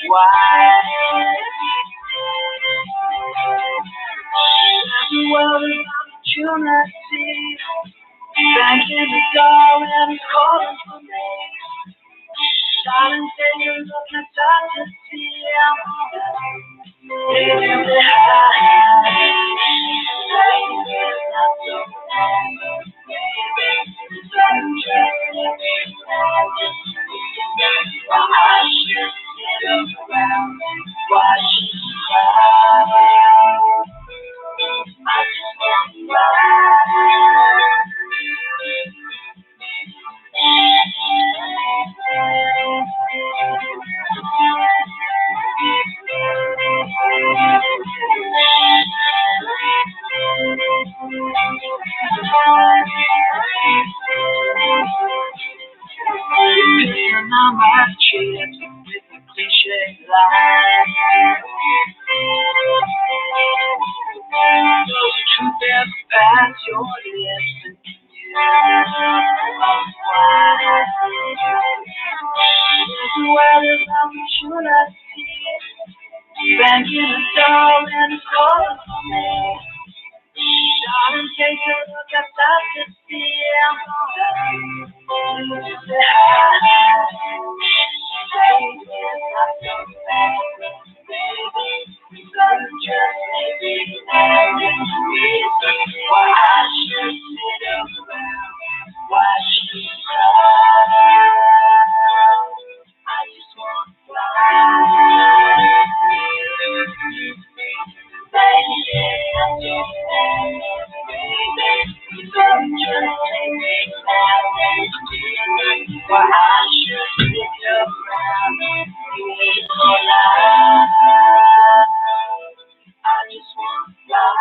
why. The world is opportunity. Back in the door and it's calling for me. Darling, take a look at that to see I'm leaving behind. It's not so bad, baby. It's like a journey. I should sit around and watch you cry. I just want to cry. Picking on my chips with the cliche line. Know the truth never pass your lips and you why. The world is opportunity. Banging the door and it's calling for me. Darling, take a look at that to see I'm gonna lose it high. Baby, it's not so bad. Baby, it's not just maybe. And it's the reason why I should sit around and watch you cry. I just want to cry. Baby, I just want to why I should sit around and live for life. I just want to fly.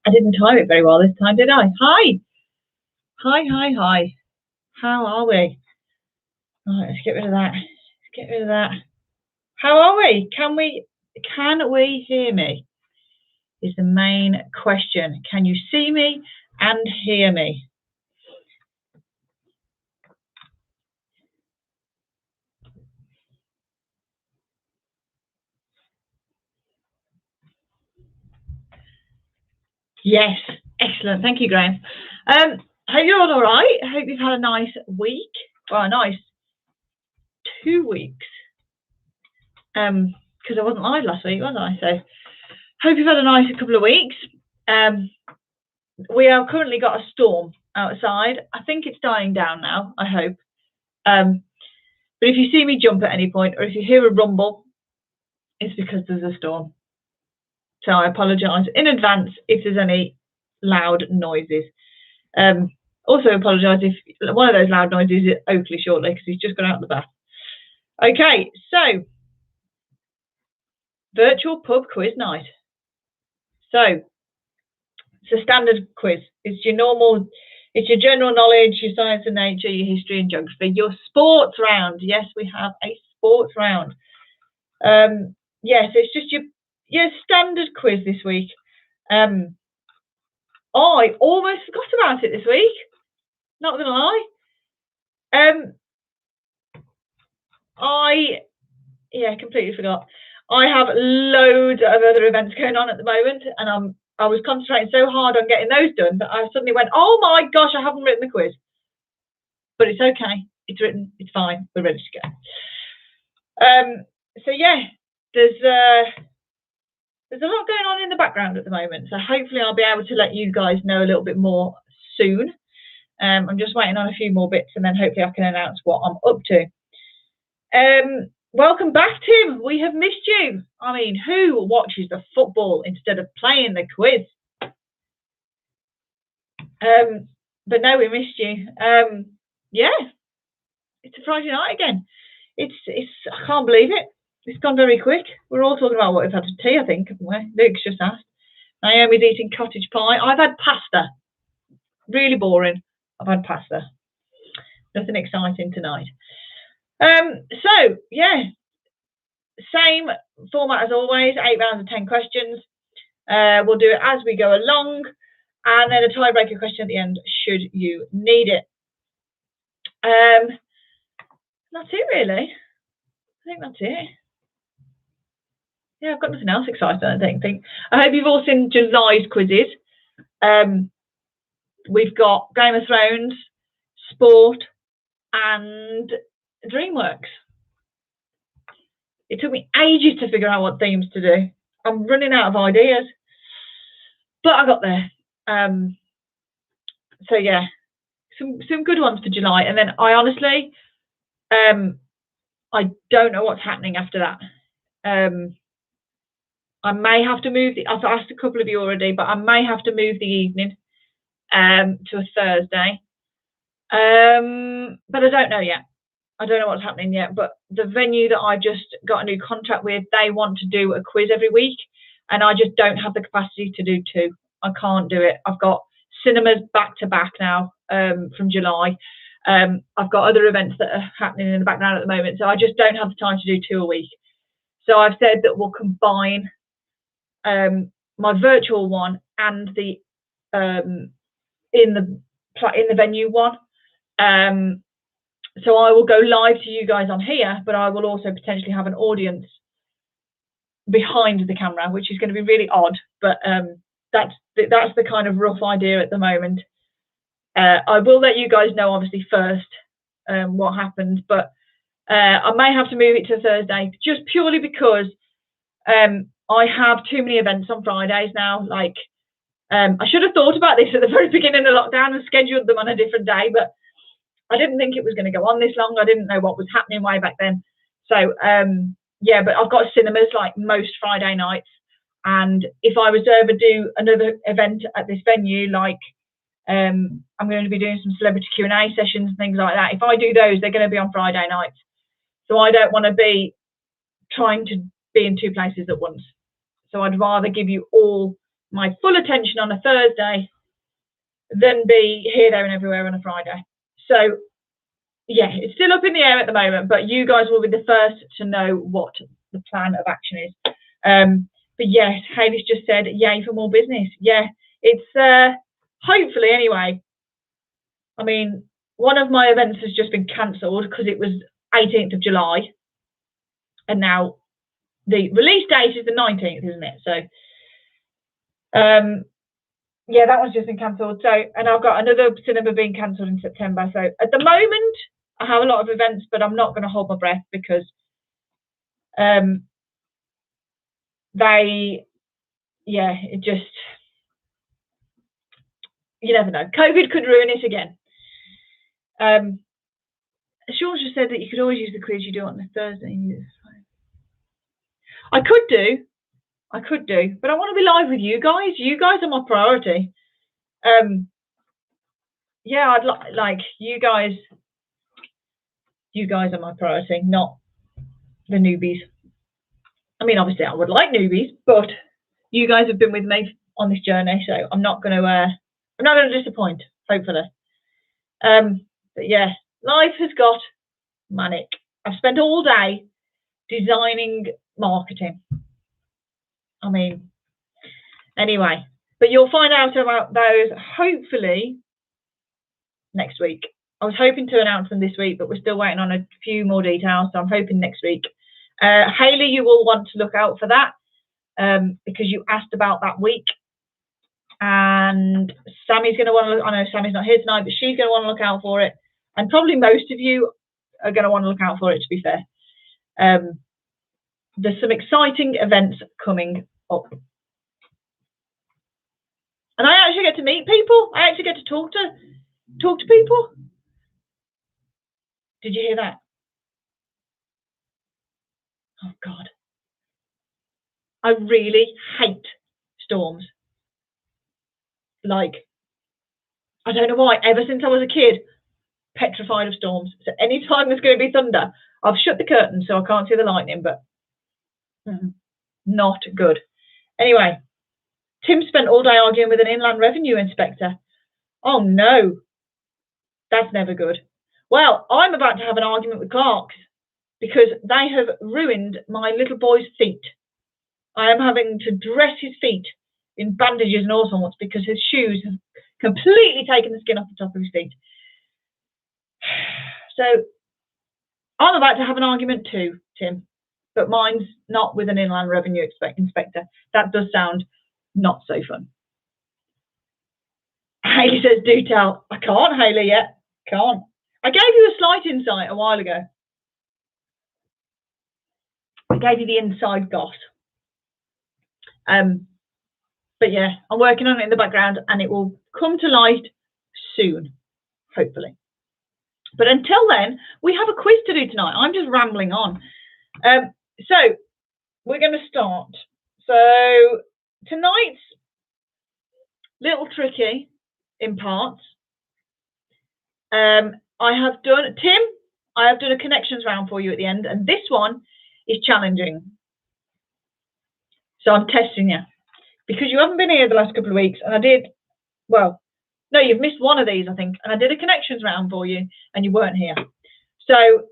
I didn't time it very well this time, did I? Hi. Hi. How are we? Right, let's get rid of that. How are we? Can we hear me? Is the main question. Can you see me and hear me? Yes, excellent. Thank you, Graham. Hope you're all right. I hope you've had a nice week. Well, a nice 2 weeks. Because I wasn't live last week, was I? So hope you've had a nice couple of weeks. We have currently got a storm outside. I think it's dying down now, I hope. But if you see me jump at any point or if you hear a rumble, it's because there's a storm. So I apologise in advance if there's any loud noises. Also apologise if one of those loud noises is Oakley shortly because he's just gone out the bath. Okay, so virtual pub quiz night. So it's a standard quiz. It's your normal, it's your general knowledge, your science and nature, your history and geography, your sports round. Yes, we have a sports round. Yes, it's just your standard quiz this week. I almost forgot about it this week. Not gonna lie. I completely forgot. I have loads of other events going on at the moment, and I was concentrating so hard on getting those done that I suddenly went, oh my gosh, I haven't written the quiz. But it's okay. It's written. It's fine. We're ready to go. So yeah, there's a lot going on in the background at the moment. So hopefully I'll be able to let you guys know a little bit more soon. I'm just waiting on a few more bits, and then hopefully I can announce what I'm up to. Welcome back, Tim. We have missed you. I mean, who watches the football instead of playing the quiz? But no, we missed you. Yeah, it's a Friday night again. It's I can't believe it. It's gone very quick. We're all talking about what we've had for tea, I think, haven't we? Luke's just asked. Naomi's eating cottage pie. I've had pasta. Really boring. I've had pasta. Nothing exciting tonight. So, yeah. Same format as always, 8 rounds of 10 questions. We'll do it as we go along. And then a tiebreaker question at the end, should you need it. That's it, really. I think that's it. Yeah, I've got nothing else exciting, I don't think. I hope you've all seen July's quizzes. We've got Game of Thrones, sport, and DreamWorks. It took me ages to figure out what themes to do. I'm running out of ideas. But I got there. So yeah, some good ones for July. And then I honestly, I don't know what's happening after that. I may have to move I've asked a couple of you already, but I may have to move the evening to a Thursday. But I don't know yet. I don't know what's happening yet, but the venue that I just got a new contract with, they want to do a quiz every week, and I just don't have the capacity to do 2. I can't do it. I've got cinemas back to back now from July. I've got other events that are happening in the background at the moment, so I just don't have the time to do 2 a week. So I've said that we'll combine my virtual one and the in the venue one. So I will go live to you guys on here, but I will also potentially have an audience behind the camera, which is going to be really odd. But that's the kind of rough idea at the moment. I will let you guys know, obviously, first what happens, but I may have to move it to Thursday just purely because I have too many events on Fridays now. Like, I should have thought about this at the very beginning of lockdown and scheduled them on a different day, but I didn't think it was going to go on this long. I didn't know what was happening way back then. So, yeah, but I've got cinemas like most Friday nights. And if I was to ever do another event at this venue, like I'm going to be doing some celebrity Q&A sessions and things like that. If I do those, they're going to be on Friday nights. So I don't want to be trying to be in 2 places at once. So I'd rather give you all my full attention on a Thursday than be here, there and everywhere on a Friday. So, yeah, it's still up in the air at the moment, but you guys will be the first to know what the plan of action is. But yes, Hayley's just said, yay for more business. Yeah, it's hopefully anyway. I mean, one of my events has just been cancelled because it was 18th of July. And now the release date is the 19th, isn't it? So, yeah, that one's just been cancelled. So, and I've got another cinema being cancelled in September. So at the moment, I have a lot of events, but I'm not going to hold my breath because it just, you never know. COVID could ruin it again. Sean just said that you could always use the quiz you do on the Thursday. I could do, but I want to be live with you guys. You guys are my priority. Yeah, I'd like you guys. You guys are my priority, not the newbies. I mean, obviously, I would like newbies, but you guys have been with me on this journey, so I'm not going to disappoint. Hopefully, but yeah, life has got manic. I've spent all day designing marketing. I mean, anyway, but you'll find out about those hopefully next week. I was hoping to announce them this week, but we're still waiting on a few more details, so I'm hoping next week. Hayley, you will want to look out for that because you asked about that week. And Sammy's going to want to look, I know Sammy's not here tonight, but she's going to want to look out for it. And probably most of you are going to want to look out for it, to be fair. There's some exciting events coming up. And I actually get to meet people. I actually get to talk to people. Did you hear that? Oh, God. I really hate storms. Like, I don't know why, ever since I was a kid, petrified of storms. So anytime there's going to be thunder, I've shut the curtains so I can't see the lightning, but Not good. Anyway, Tim spent all day arguing with an inland revenue inspector. Oh no, that's never good. Well, I'm about to have an argument with clerks because they have ruined my little boy's feet. I am having to dress his feet in bandages and all sorts because his shoes have completely taken the skin off the top of his feet. So I'm about to have an argument too, Tim, but mine's not with an inland revenue inspector. That does sound not so fun. Hayley says, do tell. I can't, Hayley, yet. Can't. I gave you a slight insight a while ago. I gave you the inside goss. But yeah, I'm working on it in the background and it will come to light soon, hopefully. But until then, we have a quiz to do tonight. I'm just rambling on. So we're going to start. So tonight's little tricky in parts. I have done a connections round for you at the end, and this one is challenging. So I'm testing you because you haven't been here the last couple of weeks, and I did, well, no, you've missed one of these, I think, and I did a connections round for you, and you weren't here. So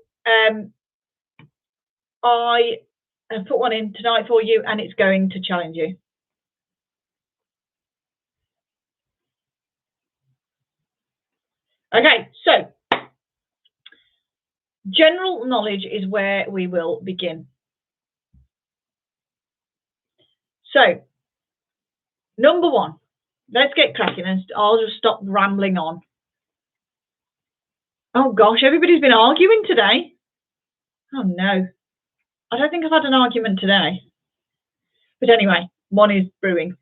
I have put one in tonight for you, and it's going to challenge you. Okay, so general knowledge is where we will begin. So, number one, let's get cracking and I'll just stop rambling on. Oh gosh, everybody's been arguing today. Oh no, I don't think I've had an argument today. But anyway, one is brewing.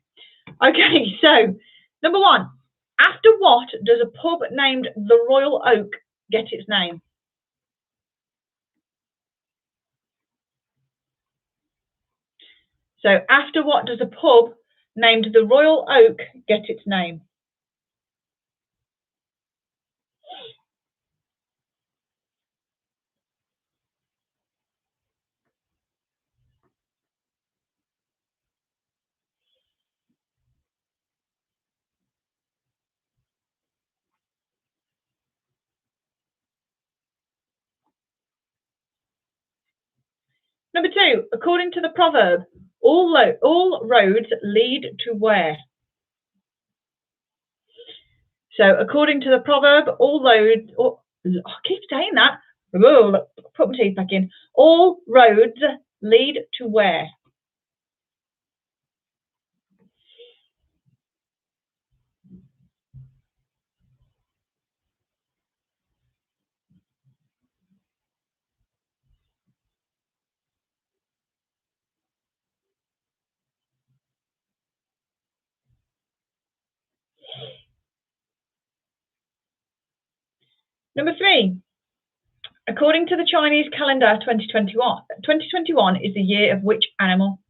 Okay, so number one, after what does a pub named the Royal Oak get its name? So after what does a pub named the Royal Oak get its name? Number two, according to the proverb, all roads lead to where? So according to the proverb, I keep saying that. Put my teeth back in. All roads lead to where? Number three, according to the Chinese calendar 2021 is the year of which animal?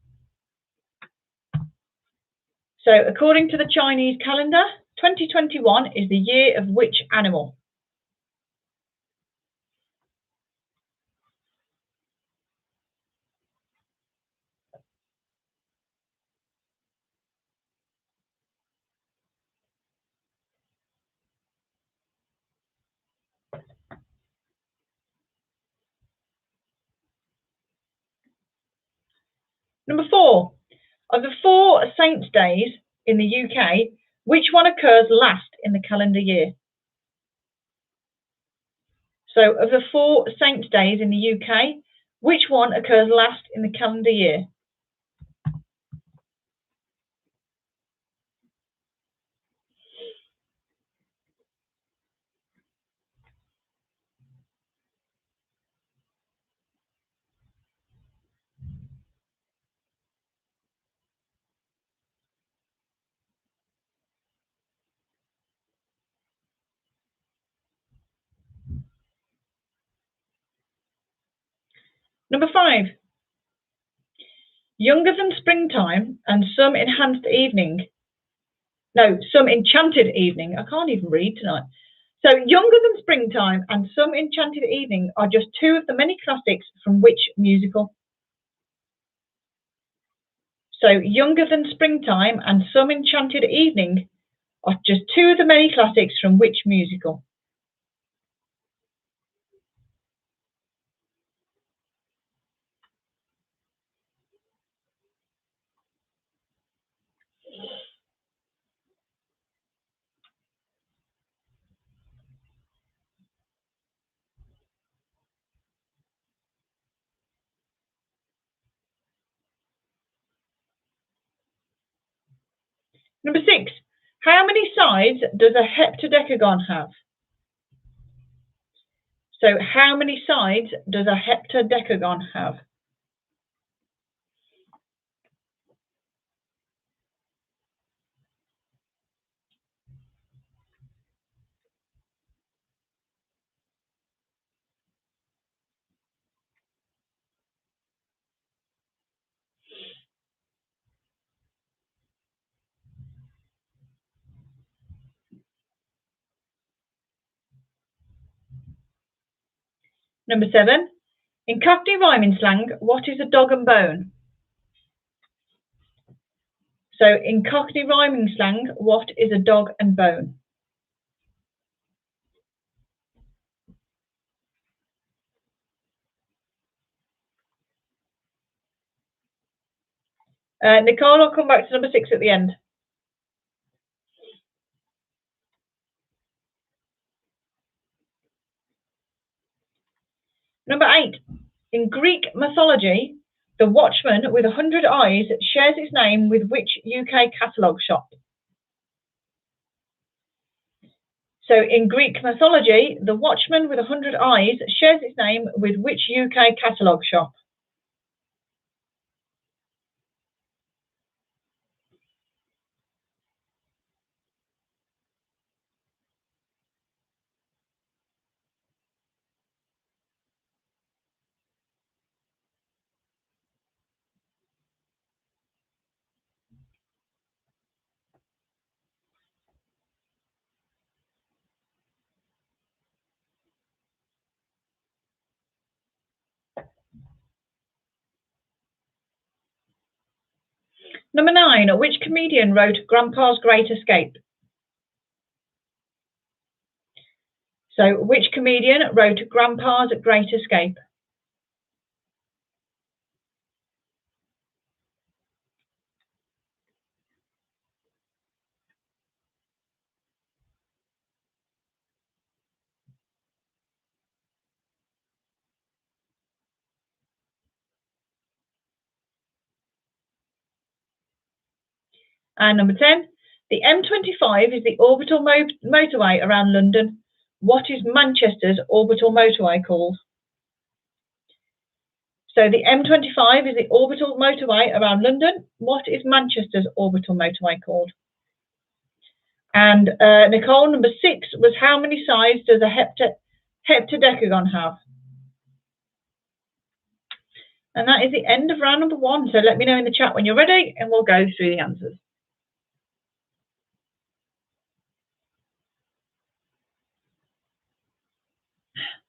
So according to the Chinese calendar, 2021 is the year of which animal? Number four, of the 4 saints' days in the UK, which one occurs last in the calendar year? So of the 4 saints' days in the UK, which one occurs last in the calendar year? Number 5, younger than springtime and some enchanted evening. I can't even read tonight. So younger than springtime and some enchanted evening are just 2 of the many classics from which musical? So Younger Than Springtime and Some Enchanted Evening are just two of the many classics from which musical? Number 6. How many sides does a heptadecagon have? So how many sides does a heptadecagon have? Number 7. In Cockney rhyming slang, what is a dog and bone? So in Cockney rhyming slang, what is a dog and bone? Nicole, I'll come back to number 6 at the end. Number 8. In Greek mythology, the watchman with 100 eyes shares its name with which UK catalogue shop? So in Greek mythology, the watchman with 100 eyes shares its name with which UK catalogue shop? Number 9. Which comedian wrote Grandpa's Great Escape? So which comedian wrote Grandpa's Great Escape? And number 10. The M25 is the orbital motorway around London. What is Manchester's orbital motorway called? So the M25 is the orbital motorway around London. What is Manchester's orbital motorway called? And Nicole, number 6 was how many sides does a heptadecagon have? And that is the end of round number 1. So let me know in the chat when you're ready and we'll go through the answers.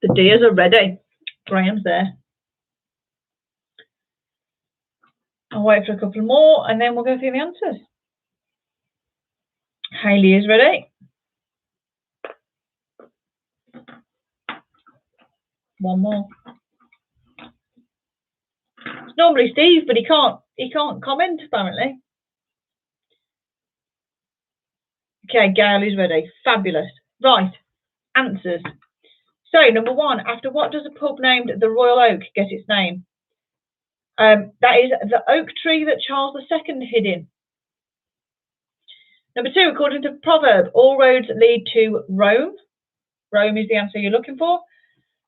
The dears are ready. Graham's there. I'll wait for a couple more and then we'll go through the answers. Hayley is ready. One more. It's normally Steve, but he can't comment apparently. Okay, Gail is ready. Fabulous. Right. Answers. So number 1, after what does a pub named the Royal Oak get its name? That is the oak tree that Charles II hid in. Number 2, according to the proverb, all roads lead to Rome. Rome is the answer you're looking for.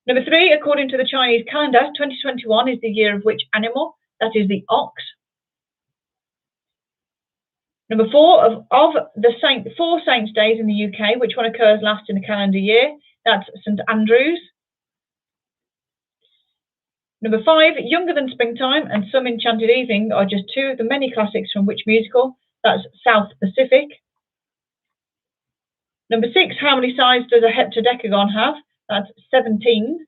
Number 3, according to the Chinese calendar, 2021 is the year of which animal? That is the ox. Number 4, of the 4 saints' days in the UK, which one occurs last in the calendar year? That's St Andrews. Number 5, Younger Than Springtime and Some Enchanted Evening are just two of the many classics from which musical? That's South Pacific. Number 6, how many sides does a heptadecagon have? That's 17.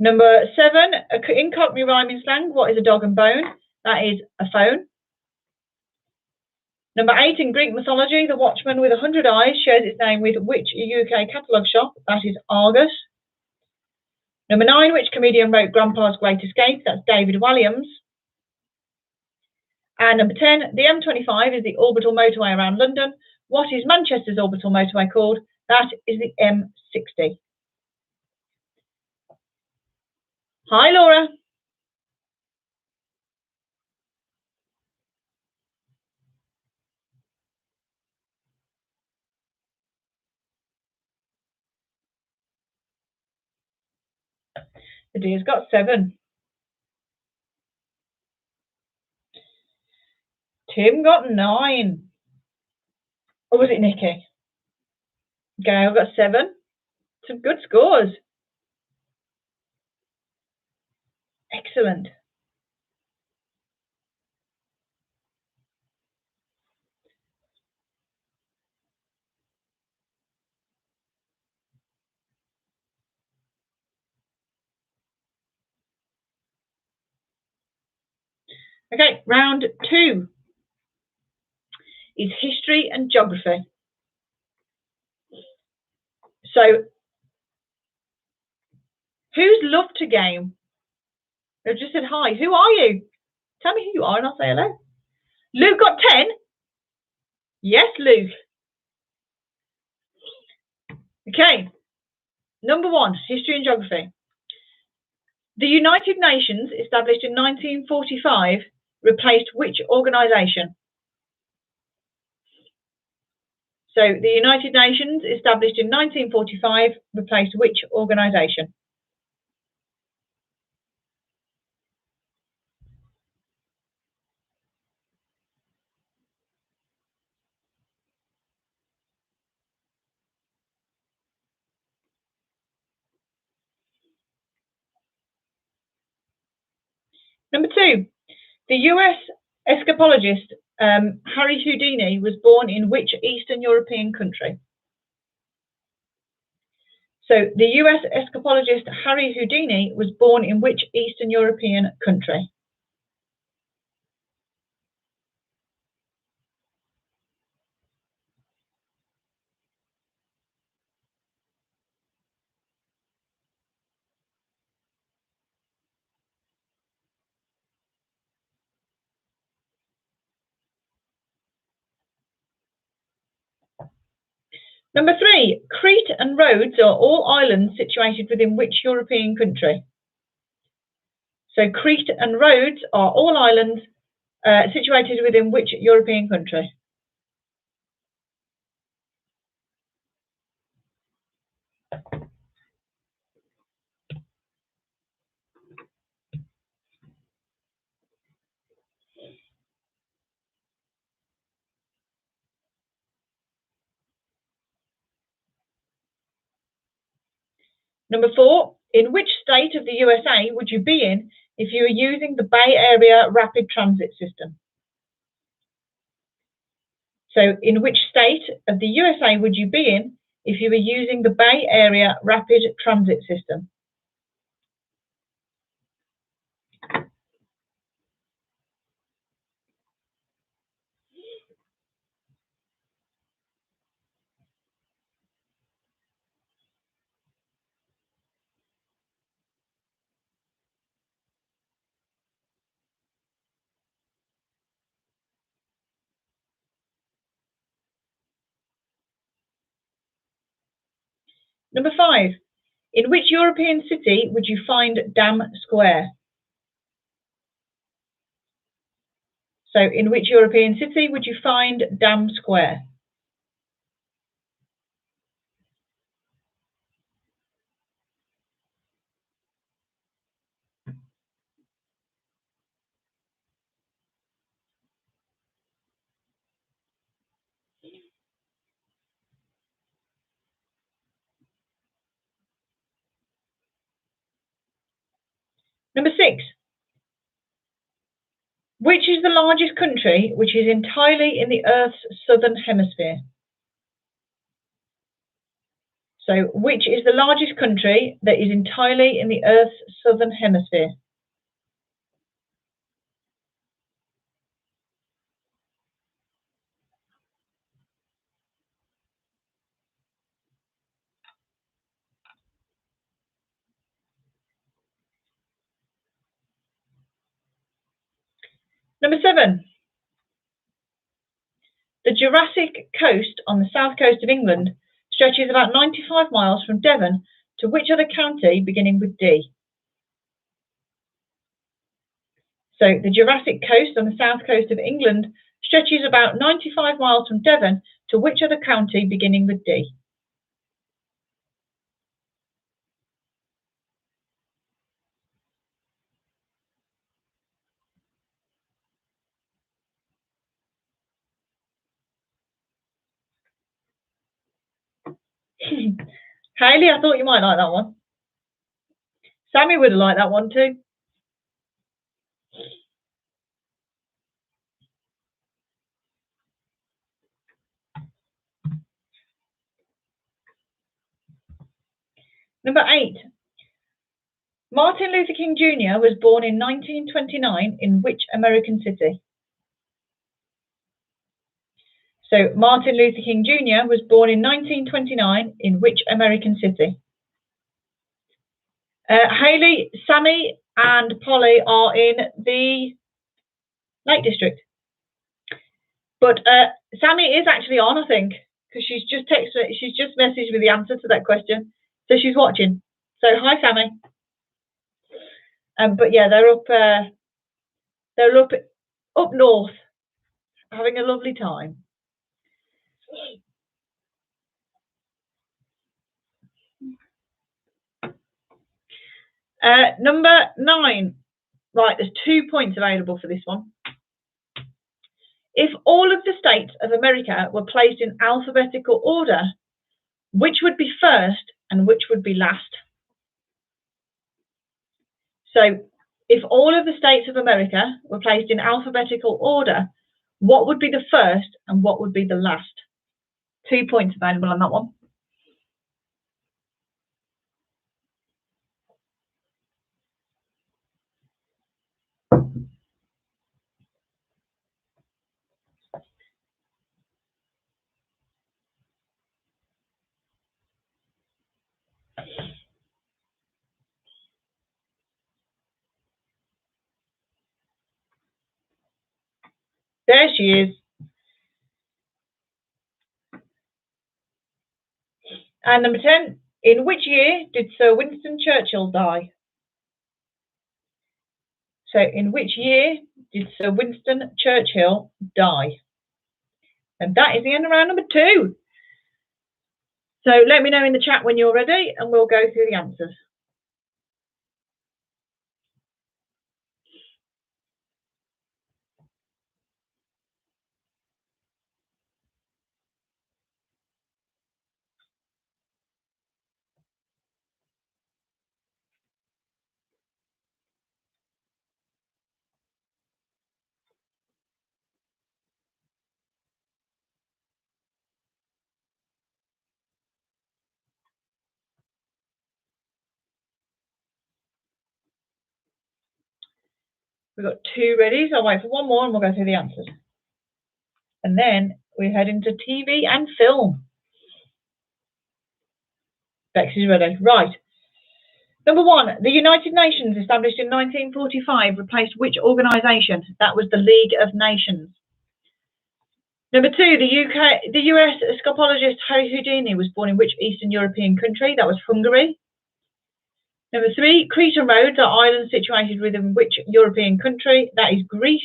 Number 7, in Cockney rhyming slang, what is a dog and bone? That is a phone. Number 8, in Greek mythology, the watchman with 100 eyes shares its name with which UK catalogue shop? That is Argus. Number 9, which comedian wrote Grandpa's Great Escape? That's David Walliams. And number 10, the M25 is the orbital motorway around London. What is Manchester's orbital motorway called? That is the M60. Hi, Laura. The deer's got 7. Tim got 9. Or was it Nikki? Gail got 7. Some good scores. Excellent. Okay, round 2 is history and geography. So, who's loved to game? They've just said hi. Who are you? Tell me who you are and I'll say hello. Luke got 10. Yes, Luke. Okay. Number 1, history and geography. The United Nations, established in 1945, replaced which organisation? So, the United Nations, established in 1945, replaced which organisation? Number 2, the US escapologist Harry Houdini was born in which Eastern European country? So, the US escapologist Harry Houdini was born in which Eastern European country? Number 3, Crete and Rhodes are all islands situated within which European country? So, Crete and Rhodes are all islands situated within which European country? Number 4, in which state of the USA would you be in if you were using the Bay Area Rapid Transit System? So, in which state of the USA would you be in if you were using the Bay Area Rapid Transit System? Number 5, in which European city would you find Dam Square? So, in which European city would you find Dam Square? Number 6, which is the largest country which is entirely in the Earth's southern hemisphere? So, which is the largest country that is entirely in the Earth's Southern Hemisphere? Number 7. The Jurassic coast on the south coast of England stretches about 95 miles from Devon to which other county beginning with D? So the Jurassic coast on the south coast of England stretches about 95 miles from Devon to which other county beginning with D? Hayley, I thought you might like that one. Sammy would have liked that one too. Number 8. Martin Luther King Jr. was born in 1929 in which American city? So Martin Luther King Jr. was born in 1929 in which American city? Hayley, Sammy and Polly are in the Lake District. But Sammy is actually on, I think, because she's just messaged me the answer to that question. So she's watching. So hi, Sammy. But yeah, they're up north, having a lovely time. Number 9. Right, there's 2 points available for this one. If all of the states of America were placed in alphabetical order, which would be first and which would be last? So, if all of the states of America were placed in alphabetical order, what would be the first and what would be the last? 2 points available on that one. There she is. And number 10, in which year did Sir Winston Churchill die? So, in which year did Sir Winston Churchill die? And that is the end of round number 2. So, let me know in the chat when you're ready, and we'll go through the answers. We've got 2 ready, so I'll wait for one more and we'll go through the answers. And then we head into TV and film. Bex is ready. Right. Number 1, the United Nations, established in 1945, replaced which organisation? That was the League of Nations. Number 2, the US scopologist Harry Houdini was born in which Eastern European country? That was Hungary. Number 3, Cretan roads are islands situated within which European country? That is Greece.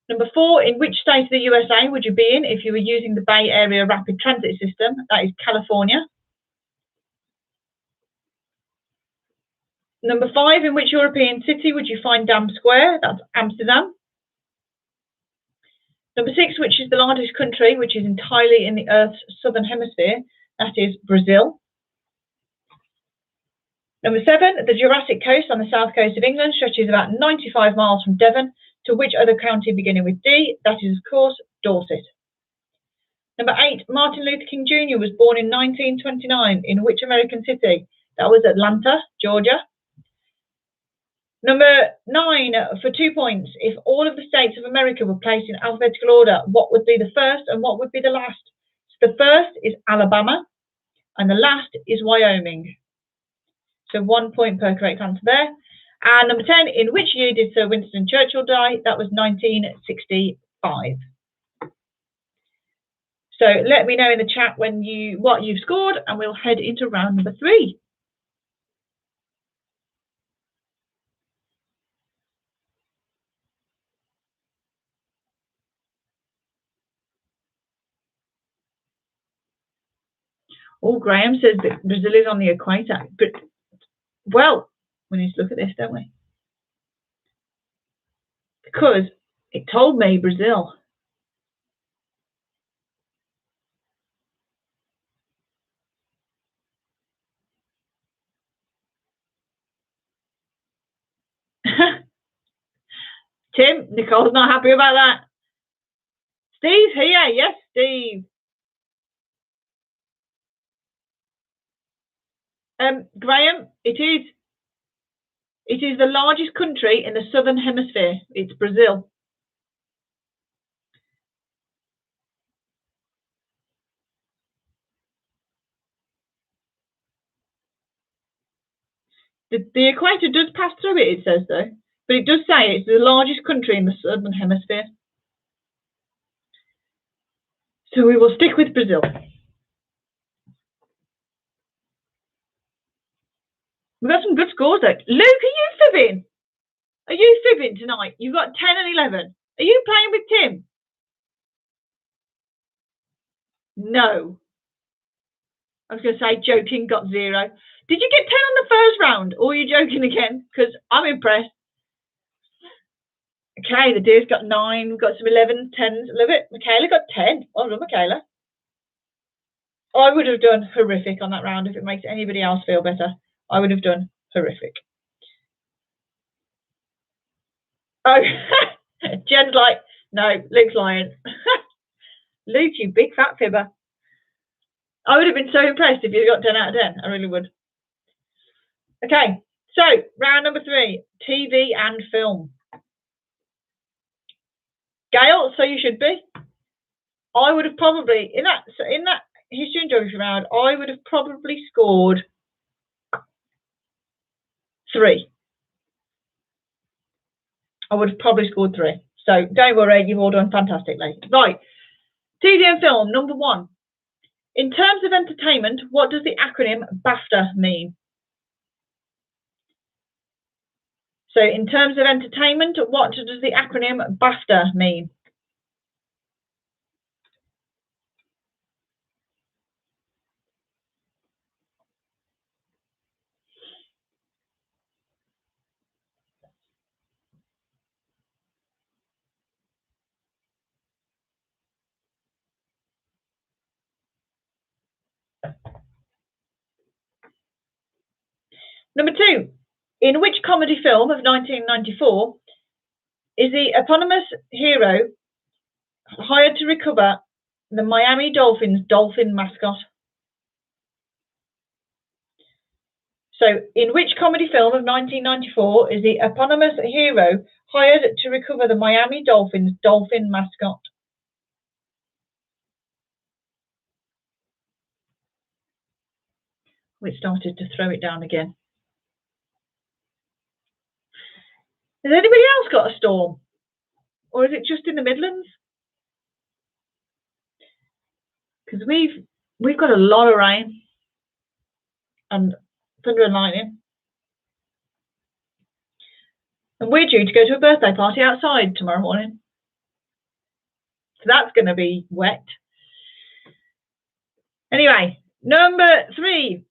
Number 4, in which state of the USA would you be in if you were using the Bay Area Rapid Transit System? That is California. Number 5, in which European city would you find Dam Square? That's Amsterdam. Number 6, which is the largest country, which is entirely in the Earth's southern hemisphere? That is Brazil. Number 7, the Jurassic coast on the south coast of England stretches about 95 miles from Devon to which other county beginning with D? That is, of course, Dorset. Number 8, Martin Luther King Jr. was born in 1929 in which American city? That was Atlanta, Georgia. Number 9 for 2 points. If all of the states of America were placed in alphabetical order, what would be the first and what would be the last? So the first is Alabama and the last is Wyoming. So 1 point per correct answer there. And number 10, in which year did Sir Winston Churchill die? That was 1965. So let me know in the chat what you've scored, and we'll head into round number 3. Oh, Graham says that Brazil is on the equator. But, well, we need to look at this, don't we? Because it told me Brazil. Tim, Nicole's not happy about that. Steve's here. Yes, Steve. Graham, it is the largest country in the southern hemisphere. It's Brazil. The equator does pass through it, it says though. But it does say it's the largest country in the southern hemisphere. So we will stick with Brazil. We've got some good scores though. Luke, are you fibbing? Are you fibbing tonight? You've got 10 and 11. Are you playing with Tim? No. I was going to say joking, got 0. Did you get 10 on the first round, or are you joking again? Because I'm impressed. Okay, the deer's got 9. We've got some 11, 10s. Love it. Michaela got 10. Well done, Michaela. I would have done horrific on that round if it makes anybody else feel better. I would have done horrific. Oh, Jen's like, no, Luke's lying. Luke, you big fat fibber. I would have been so impressed if you got 10 out of 10. I really would. Okay, so round number 3, TV and film. Gail, so you should be. I would have probably, in that history and geography round, I would have probably scored 3. I would have probably scored 3. So don't worry, you've all done fantastically. Right, TV and film, number 1. In terms of entertainment, what does the acronym BAFTA mean? So in terms of entertainment, what does the acronym BAFTA mean? Number 2, in which comedy film of 1994 is the eponymous hero hired to recover the Miami Dolphins' dolphin mascot? So, in which comedy film of 1994 is the eponymous hero hired to recover the Miami Dolphins' dolphin mascot? We started to throw it down again. Has anybody else got a storm? Or is it just in the Midlands? Because we've got a lot of rain and thunder and lightning. And we're due to go to a birthday party outside tomorrow morning. So that's going to be wet. Anyway, number 3.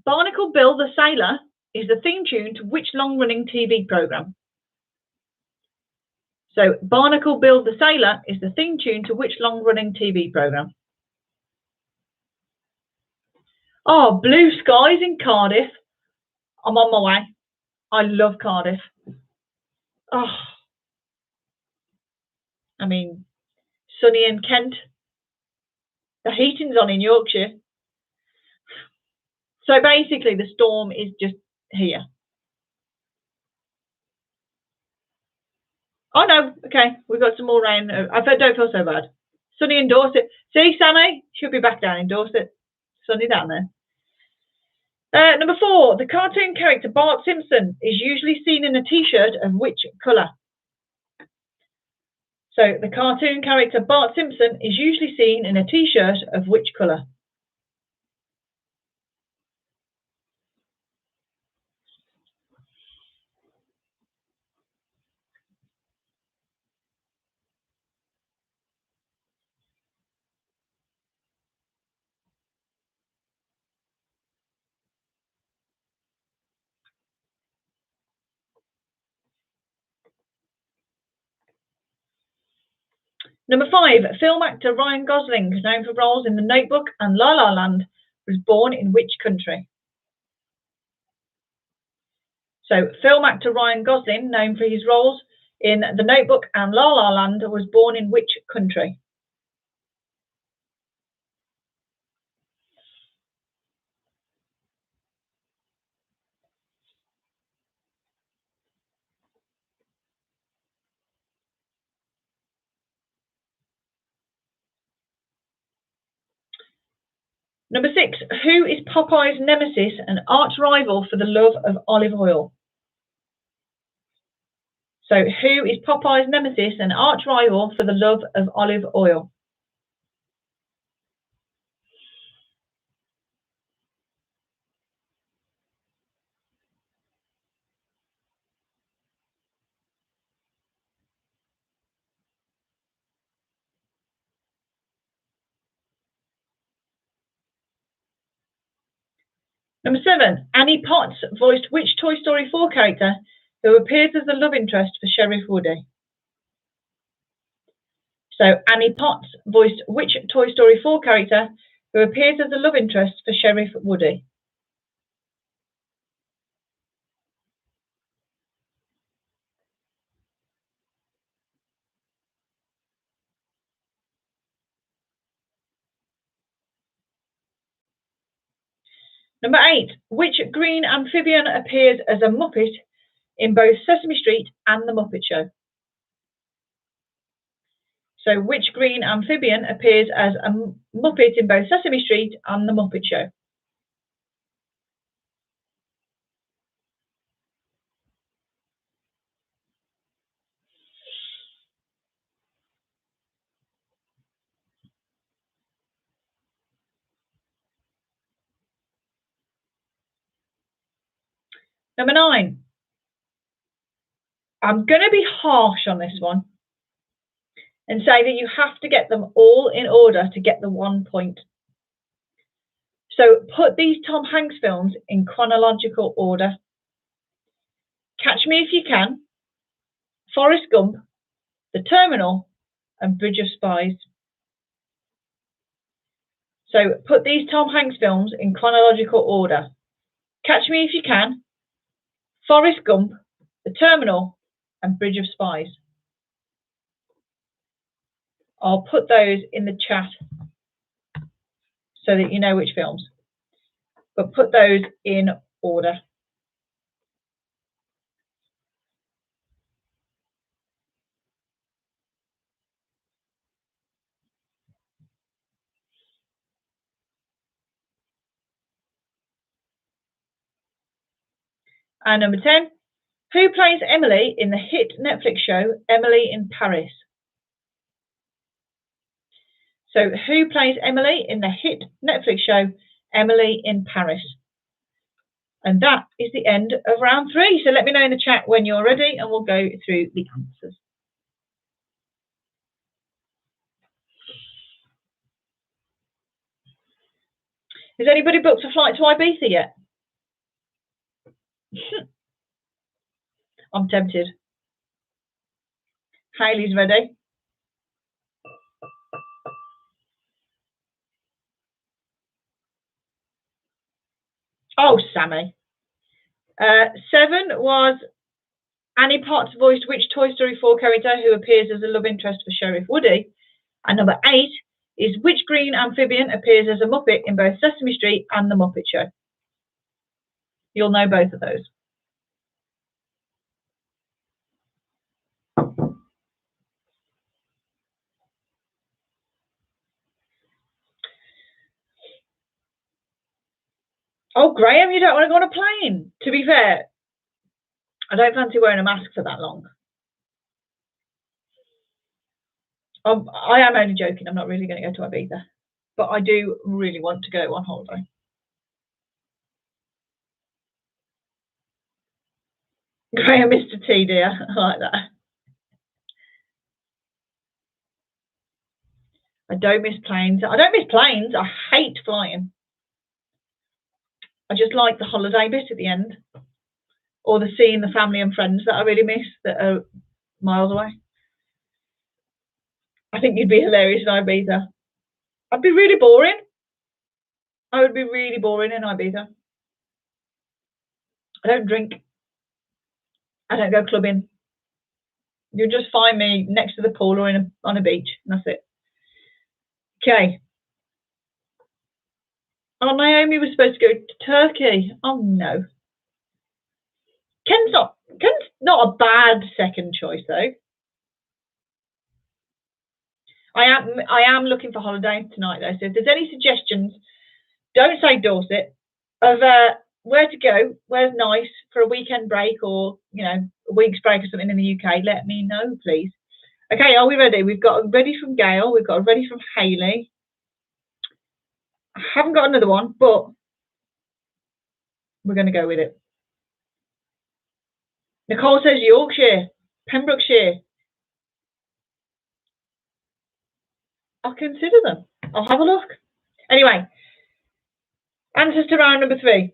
Barnacle Bill the Sailor is the theme tune to which long-running TV programme? So, Barnacle Bill the Sailor is the theme tune to which long-running TV programme? Oh, blue skies in Cardiff. I'm on my way. I love Cardiff. Oh, I mean, sunny in Kent. The heating's on in Yorkshire. So basically, the storm is just here. Oh no, okay, we've got some more rain. I don't feel so bad. Sunny in Dorset. See, Sammy, she'll be back down in Dorset. Sunny down there. Number 4, the cartoon character Bart Simpson is usually seen in a t-shirt of which colour? So the cartoon character Bart Simpson is usually seen in a t-shirt of which colour? Number 5, film actor Ryan Gosling, known for roles in The Notebook and La La Land, was born in which country? So, film actor Ryan Gosling, known for his roles in The Notebook and La La Land, was born in which country? Number 6, who is Popeye's nemesis and arch rival for the love of olive oil? So, who is Popeye's nemesis and arch rival for the love of olive oil? Number 7, Annie Potts voiced which Toy Story 4 character who appears as the love interest for Sheriff Woody? So, Annie Potts voiced which Toy Story 4 character who appears as a love interest for Sheriff Woody? Number 8, which green amphibian appears as a Muppet in both Sesame Street and The Muppet Show? So, which green amphibian appears as a Muppet in both Sesame Street and The Muppet Show? Number 9, I'm going to be harsh on this one and say that you have to get them all in order to get the 1 point. So put these Tom Hanks films in chronological order. Catch Me If You Can, Forrest Gump, The Terminal, and Bridge of Spies. So put these Tom Hanks films in chronological order. Catch Me If You Can, Forrest Gump, The Terminal, and Bridge of Spies. I'll put those in the chat so that you know which films. But put those in order. And number 10, who plays Emily in the hit Netflix show Emily in Paris? So who plays Emily in the hit Netflix show Emily in Paris? And that is the end of round 3. So let me know in the chat when you're ready and we'll go through the answers. Has anybody booked a flight to Ibiza yet? I'm tempted. Hayley's ready. Oh, Sammy. 7 was Annie Potts voiced which Toy Story 4 character who appears as a love interest for Sheriff Woody? And number 8 is which green amphibian appears as a Muppet in both Sesame Street and The Muppet Show? You'll know both of those. Oh, Graham, you don't want to go on a plane. To be fair, I don't fancy wearing a mask for that long. I am only joking. I'm not really going to go to Ibiza. But I do really want to go on holiday. Graham, Mr. T, dear. I like that. I don't miss planes. I don't miss planes. I hate flying. I just like the holiday bit at the end. Or the seeing the family and friends that I really miss that are miles away. I think you'd be hilarious in Ibiza. I'd be really boring. I would be really boring in Ibiza. I don't drink. I don't go clubbing. You'll just find me next to the pool or on a beach, and that's it. Okay. Oh, Naomi was supposed to go to Turkey. Oh no. Ken's not a bad second choice though. I am looking for holiday tonight though. So if there's any suggestions, don't say Dorset, of where to go, where's nice for a weekend break or a week's break or something in the UK, let me know, please. Okay, are we ready? We've got a ready from Gail, we've got a ready from Hayley. I haven't got another one, but we're going to go with it. Nicole says Yorkshire, Pembrokeshire. I'll consider them. I'll have a look. Anyway, answers to round number 3.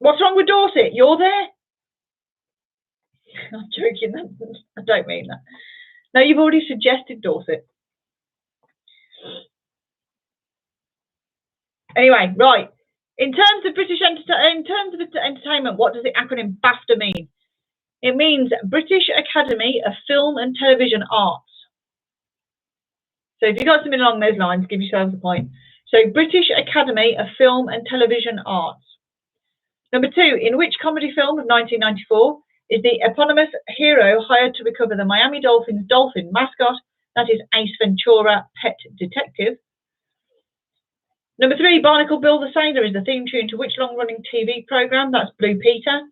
What's wrong with Dorset? You're there? I'm joking. I don't mean that. No, you've already suggested Dorset. Anyway, right. In terms of entertainment, what does the acronym BAFTA mean? It means British Academy of Film and Television Arts. So if you've got something along those lines, give yourselves a point. So British Academy of Film and Television Arts. Number 2, in which comedy film of 1994 is the eponymous hero hired to recover the Miami Dolphins' dolphin mascot, that is Ace Ventura, pet detective? Number 3, Barnacle Bill the Sailor is the theme tune to which long-running TV programme? That's Blue Peter.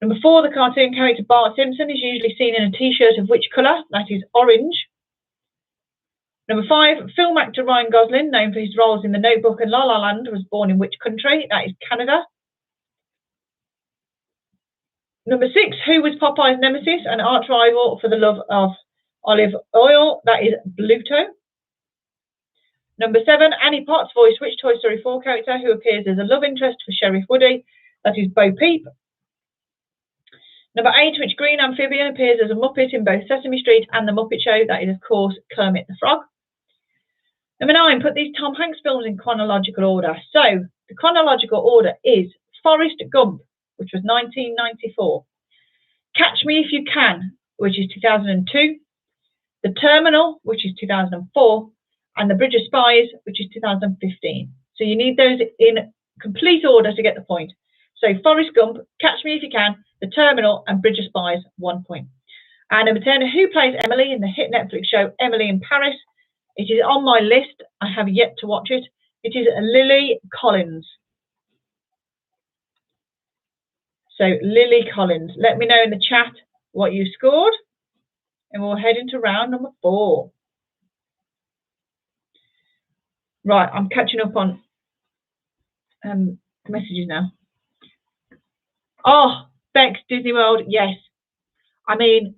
Number 4, the cartoon character Bart Simpson is usually seen in a T-shirt of which colour? That is orange. Number 5, film actor Ryan Gosling, known for his roles in The Notebook and La La Land, was born in which country? That is Canada. Number 6, who was Popeye's nemesis and arch rival for the love of olive oil? That is Bluto. Number 7, Annie Potts voiced which Toy Story 4 character who appears as a love interest for Sheriff Woody? That is Bo Peep. Number 8, which green amphibian appears as a Muppet in both Sesame Street and The Muppet Show? That is, of course, Kermit the Frog. Number 9, put these Tom Hanks films in chronological order. So, the chronological order is Forrest Gump, which was 1994. Catch Me If You Can, which is 2002. The Terminal, which is 2004. And The Bridge of Spies, which is 2015. So you need those in complete order to get the point. So Forrest Gump, Catch Me If You Can, The Terminal, and Bridge of Spies, 1 point. And number 10, who plays Emily in the hit Netflix show Emily in Paris? It is on my list. I have yet to watch it. It is Lily Collins. So Lily Collins. Let me know in the chat what you scored. And we'll head into round number 4. Right, I'm catching up on messages now. Oh, Bex, Disney World, yes. I mean,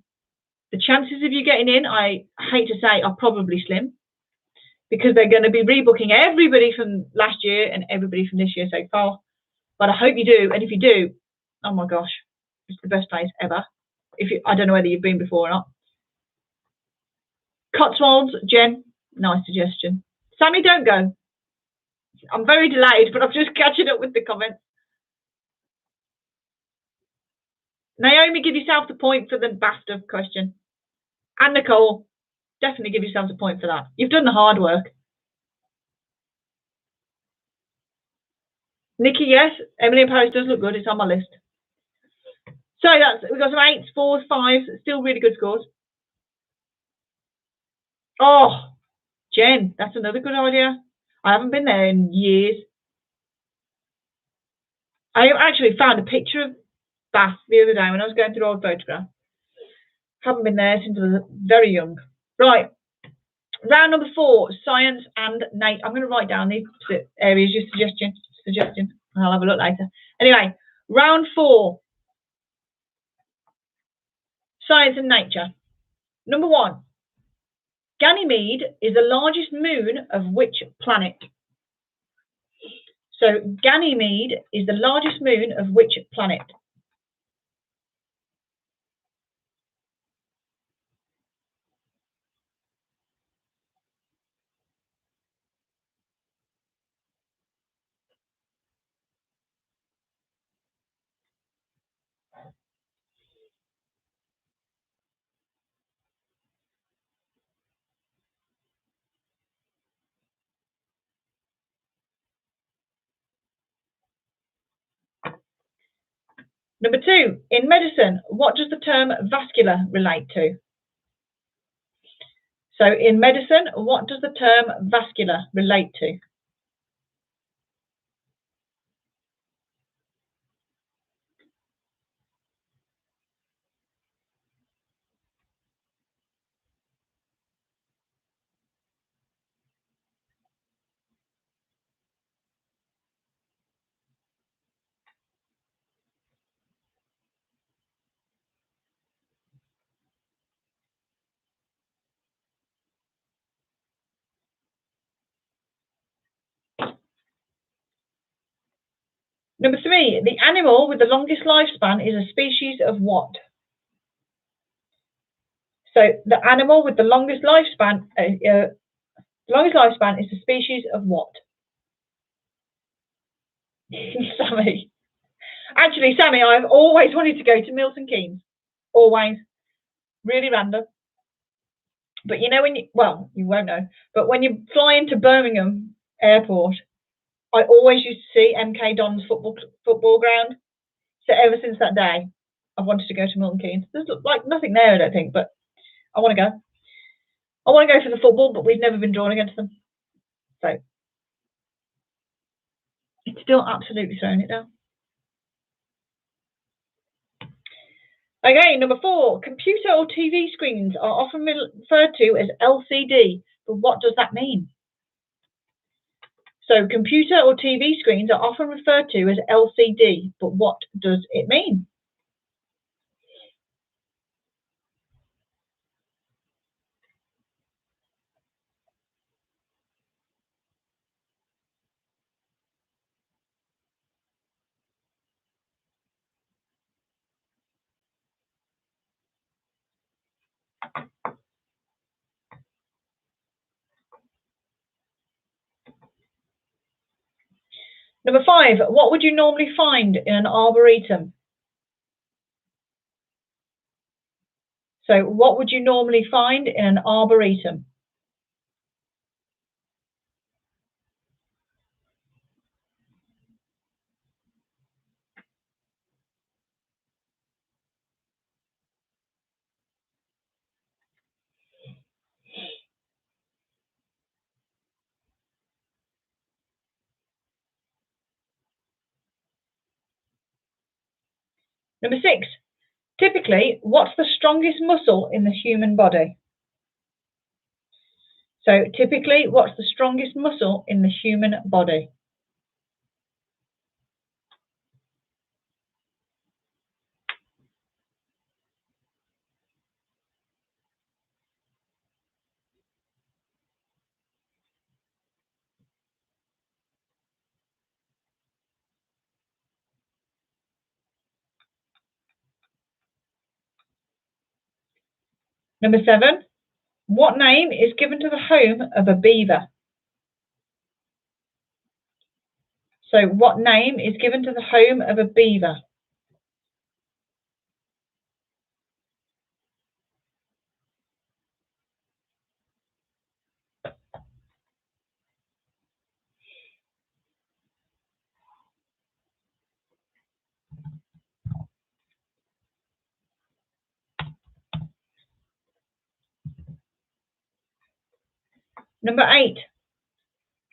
the chances of you getting in, I hate to say, are probably slim. Because they're going to be rebooking everybody from last year and everybody from this year so far. But I hope you do. And if you do, oh my gosh, it's the best place ever. I don't know whether you've been before or not. Cotswolds, Jen, nice suggestion. Sammy, don't go. I'm very delayed, but I'm just catching up with the comments. Naomi, give yourself the point for the BAFTA question. And Nicole, definitely give yourself a point for that. You've done the hard work. Nikki, yes, Emily in Paris does look good. It's on my list. So we've got some 8s, 4s, 5s, still really good scores. Oh, Jen, that's another good idea. I haven't been there in years. I actually found a picture of Bath the other day when I was going through old photographs. Haven't been there since I was very young. Right. Round number 4, science and nature. I'm going to write down these areas, your suggestion. I'll have a look later. Anyway, round 4, science and nature. Number 1, Ganymede is the largest moon of which planet? So Ganymede is the largest moon of which planet? Number 2, in medicine, what does the term vascular relate to? So in medicine, what does the term vascular relate to? Number 3, the animal with the longest lifespan is a species of what? So the animal with the longest lifespan is a species of what? Sammy. Actually, Sammy, I've always wanted to go to Milton Keynes. Always. Really random. But you know when you won't know, but when you fly into Birmingham Airport, I always used to see MK Dons football ground. So ever since that day, I've wanted to go to Milton Keynes. There's like nothing there, I don't think, but I want to go. I want to go for the football, but we've never been drawn against them. So it's still absolutely throwing it down. Okay, number 4, computer or TV screens are often referred to as LCD, but what does that mean? So computer or TV screens are often referred to as LCD, but what does it mean? Number 5, what would you normally find in an arboretum? So what would you normally find in an arboretum? Number 6, typically, what's the strongest muscle in the human body? So typically, what's the strongest muscle in the human body? Number 7, what name is given to the home of a beaver? So what name is given to the home of a beaver? Number 8,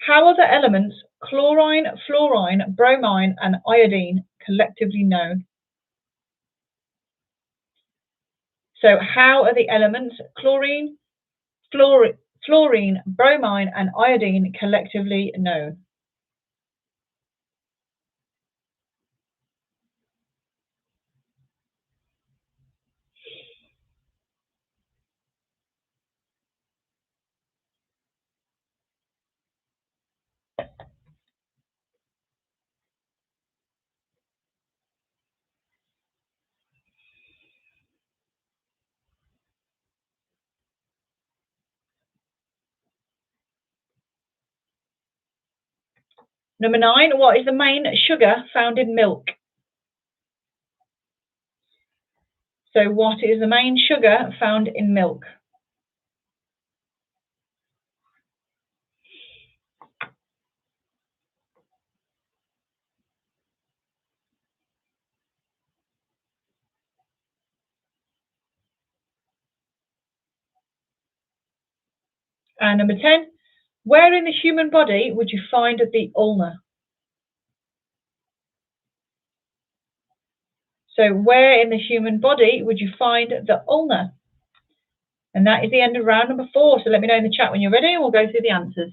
how are the elements chlorine, fluorine, bromine, and iodine collectively known? So how are the elements chlorine, fluorine, bromine, and iodine collectively known? Number 9, what is the main sugar found in milk? So what is the main sugar found in milk? And number 10, where in the human body would you find the ulna? So where in the human body would you find the ulna? And that is the end of round number 4. So let me know in the chat when you're ready and we'll go through the answers.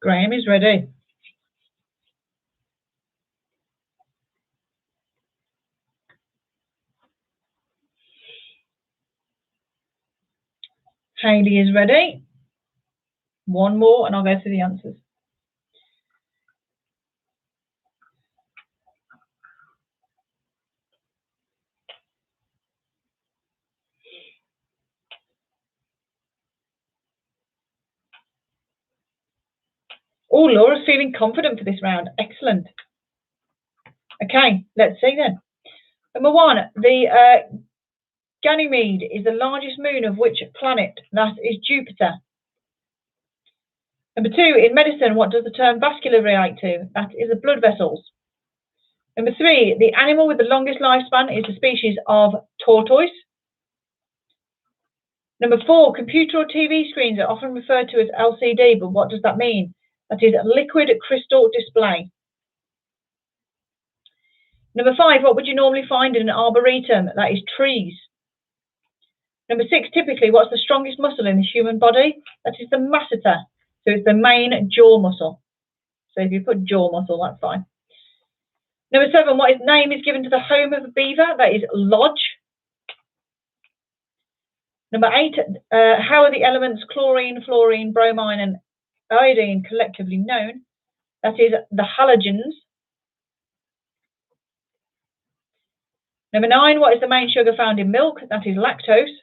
Graham is ready. Hayley is ready. One more and I'll go through the answers. Oh, Laura's feeling confident for this round. Excellent. Okay, let's see then. Number 1, the Ganymede is the largest moon of which planet? That is Jupiter. Number 2, in medicine, what does the term vascular relate to? That is the blood vessels. Number 3, the animal with the longest lifespan is the species of tortoise. Number 4, computer or TV screens are often referred to as LCD, but what does that mean? That is liquid crystal display. Number 5, what would you normally find in an arboretum? That is trees. Number 6, typically, what's the strongest muscle in the human body? That is the masseter. So it's the main jaw muscle. So if you put jaw muscle, that's fine. Number 7, what name is given to the home of a beaver? That is lodge. Number 8, how are the elements chlorine, fluorine, bromine, and iodine collectively known? That is the halogens. Number 9, what is the main sugar found in milk? That is lactose.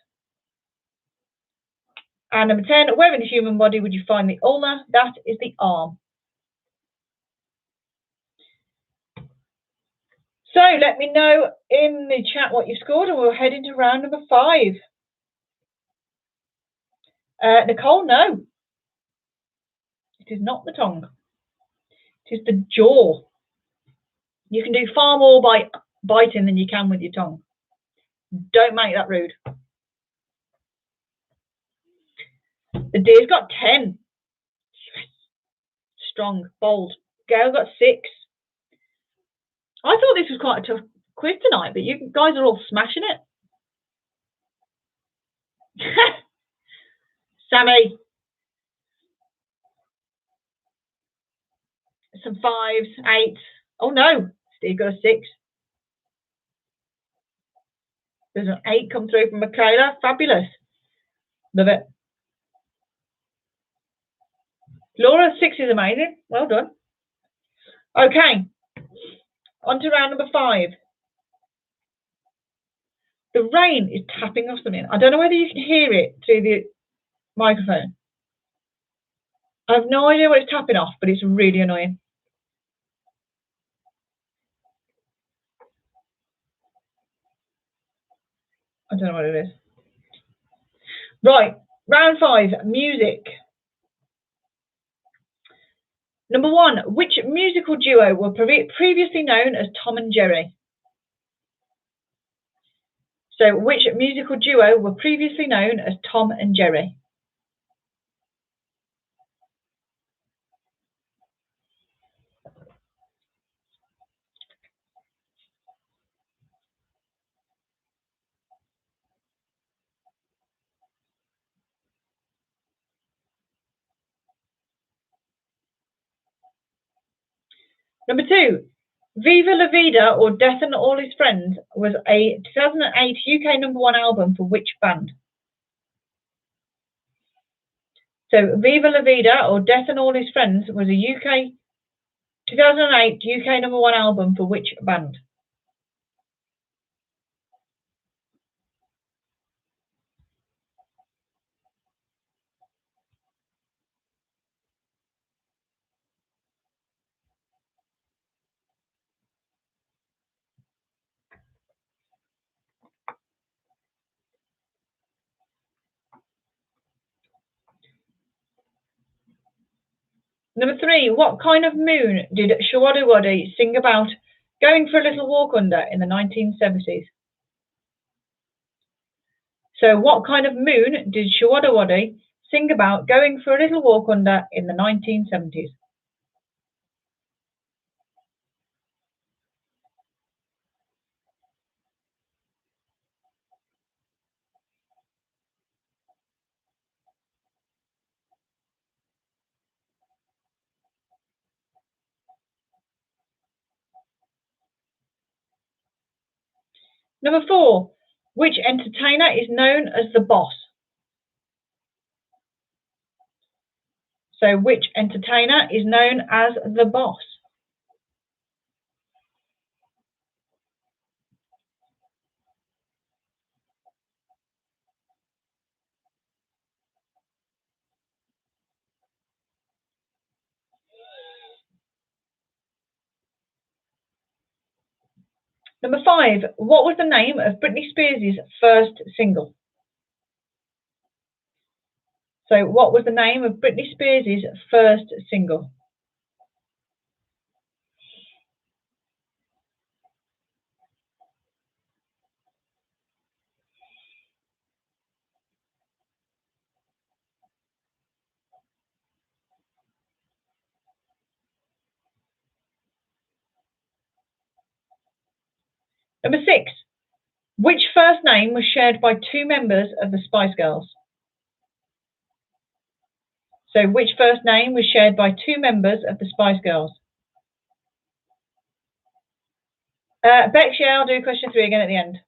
And number 10, where in the human body would you find the ulna? That is the arm. So let me know in the chat what you've scored and we'll head into round number 5. Nicole, no. It is not the tongue. It is the jaw. You can do far more by biting than you can with your tongue. Don't make that rude. The deer's got 10. Strong, bold. Gail got 6. I thought this was quite a tough quiz tonight, but you guys are all smashing it. Sammy. Some 5s, 8s. Oh no, Steve got a 6. There's an 8 come through from Michaela. Fabulous. Love it. Laura, 6 is amazing. Well done. Okay. On to round number 5. The rain is tapping off something. I don't know whether you can hear it through the microphone. I have no idea what it's tapping off, but it's really annoying. I don't know what it is. Right, round 5, music. Number 1, which musical duo were previously known as Tom and Jerry? So, which musical duo were previously known as Tom and Jerry? Number 2, Viva La Vida or Death and All His Friends was a 2008 UK #1 album for which band? So, Viva La Vida or Death and All His Friends was a 2008 UK #1 album for which band? Number 3, what kind of moon did Shawaddy sing about going for a little walk under in the 1970s? So, what kind of moon did Shawaddy sing about going for a little walk under in the 1970s? Number 4, which entertainer is known as the boss? So, which entertainer is known as the boss? Number 5, what was the name of Britney Spears' first single? So, what was the name of Britney Spears' first single? Number 6, which first name was shared by two members of the Spice Girls? So, which first name was shared by two members of the Spice Girls? Bex, yeah, I'll do question 3 again at the end.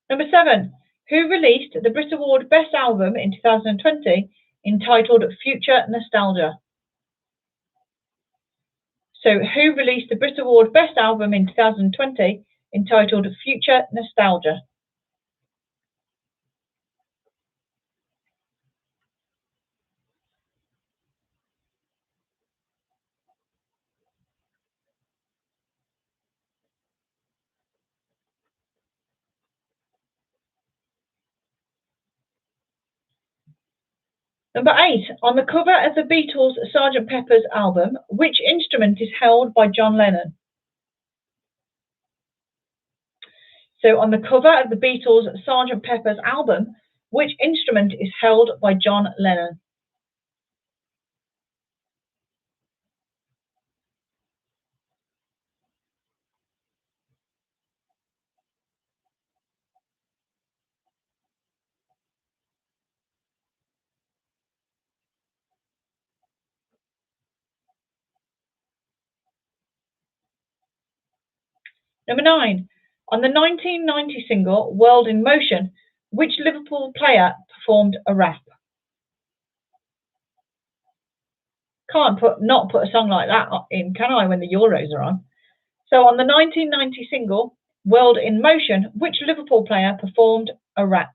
Number 7, who released the Brit Award Best Album in 2020 entitled Future Nostalgia? So, who released the Brit Award Best Album in 2020 entitled Future Nostalgia? Number 8, on the cover of the Beatles' Sgt. Pepper's album, which instrument is held by John Lennon? So, on the cover of the Beatles' Sgt. Pepper's album, which instrument is held by John Lennon? Number 9, on the 1990 single World in Motion, which Liverpool player performed a rap? Can't not put a song like that in, can I, when the Euros are on? So, on the 1990 single World in Motion, which Liverpool player performed a rap?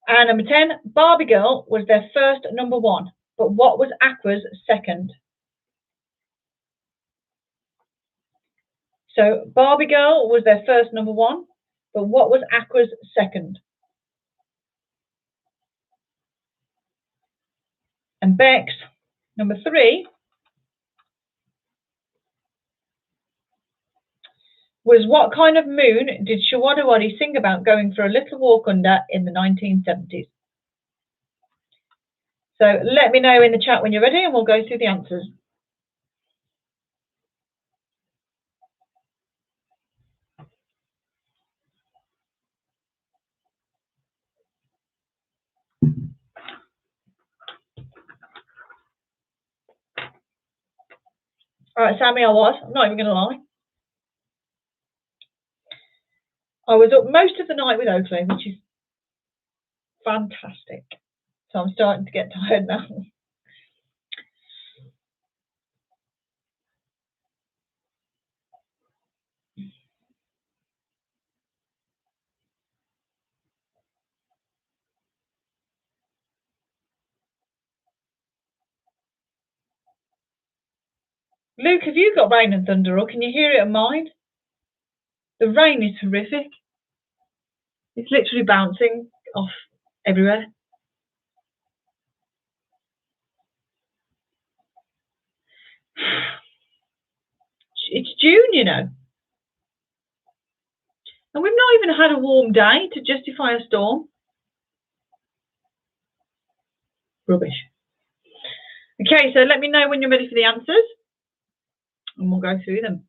And number 10, Barbie Girl was their first number 1, but what was Aqua's second? So Barbie Girl was their first number 1, but what was Aqua's second? And Bex, number 3, was what kind of moon did Shawadawadi sing about going for a little walk under in the 1970s? So let me know in the chat when you're ready and we'll go through the answers. All right, Sammy, I'm not even going to lie. I was up most of the night with Oakley, which is fantastic. So I'm starting to get tired now. Luke, have you got rain and thunder, or can you hear it on mine? The rain is horrific. It's literally bouncing off everywhere. It's June, you know. And we've not even had a warm day to justify a storm. Rubbish. Okay, so let me know when you're ready for the answers. And we'll go through them.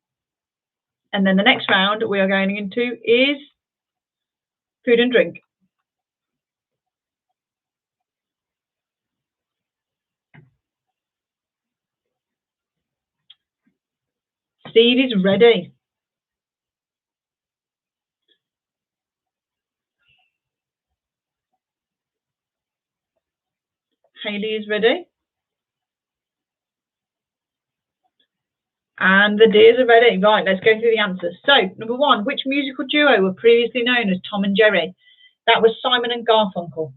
And then the next round we are going into is food and drink. Steve is ready. Hayley is ready. And the dears are ready. Right, let's go through the answers. So, number 1, which musical duo were previously known as Tom and Jerry? That was Simon and Garfunkel.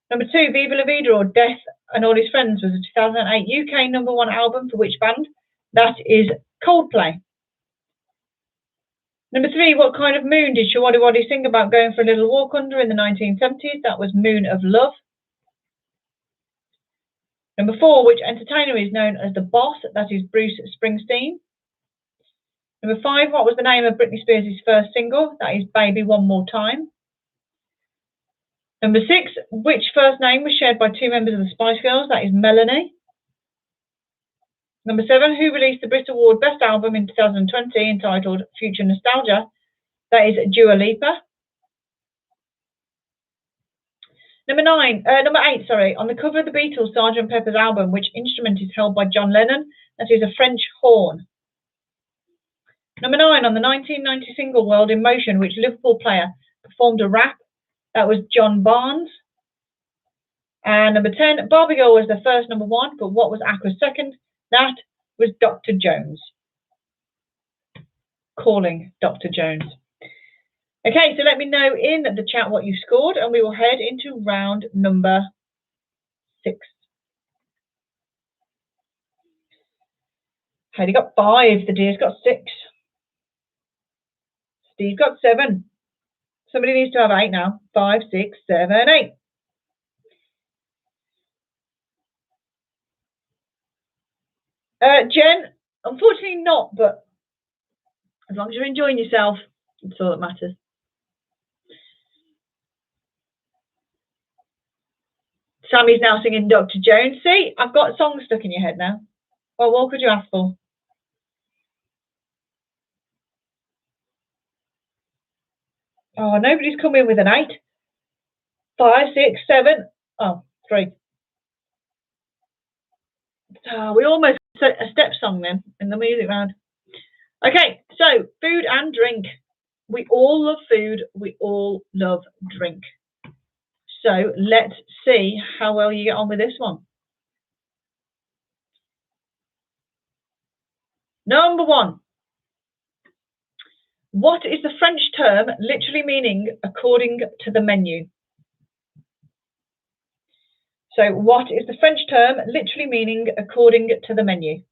Number 2, Viva La Vida or Death and All His Friends was a 2008 UK number 1 album for which band? That is Coldplay. Number 3, what kind of moon did Shawadawadi sing about going for a little walk under in the 1970s? That was Moon of Love. Number 4, which entertainer is known as the Boss? That is Bruce Springsteen. Number 5, what was the name of Britney Spears' first single? That is Baby One More Time. Number 6, which first name was shared by 2 members of the Spice Girls? That is Melanie. Number 7, who released the Brit Award Best Album in 2020 entitled Future Nostalgia? That is Dua Lipa. Number 8, on the cover of the Beatles' Sgt. Pepper's album, which instrument is held by John Lennon? That is a French horn. Number 9, on the 1990 single World in Motion, which Liverpool player performed a rap? That was John Barnes. And number 10, Barbie Girl was the first number 1, but what was Aqua's second? That was Dr. Jones. Calling Dr. Jones. Okay, so let me know in the chat what you scored, and we will head into round number 6. Heidi got 5, the dears got 6. Steve got 7. Somebody needs to have 8 now. 5, 6, 7, 8. Jen, unfortunately not, but as long as you're enjoying yourself, that's all that matters. Sammy's now singing Dr. Jones. See, I've got songs stuck in your head now. Well, what could you ask for? Oh, nobody's come in with an 8. 5, 6, 7. Oh, 3. We almost set a step song then in the music round. Okay, so food and drink. We all love food. We all love drink. So let's see how well you get on with this one. Number 1. What is the French term literally meaning according to the menu? So what is the French term literally meaning according to the menu?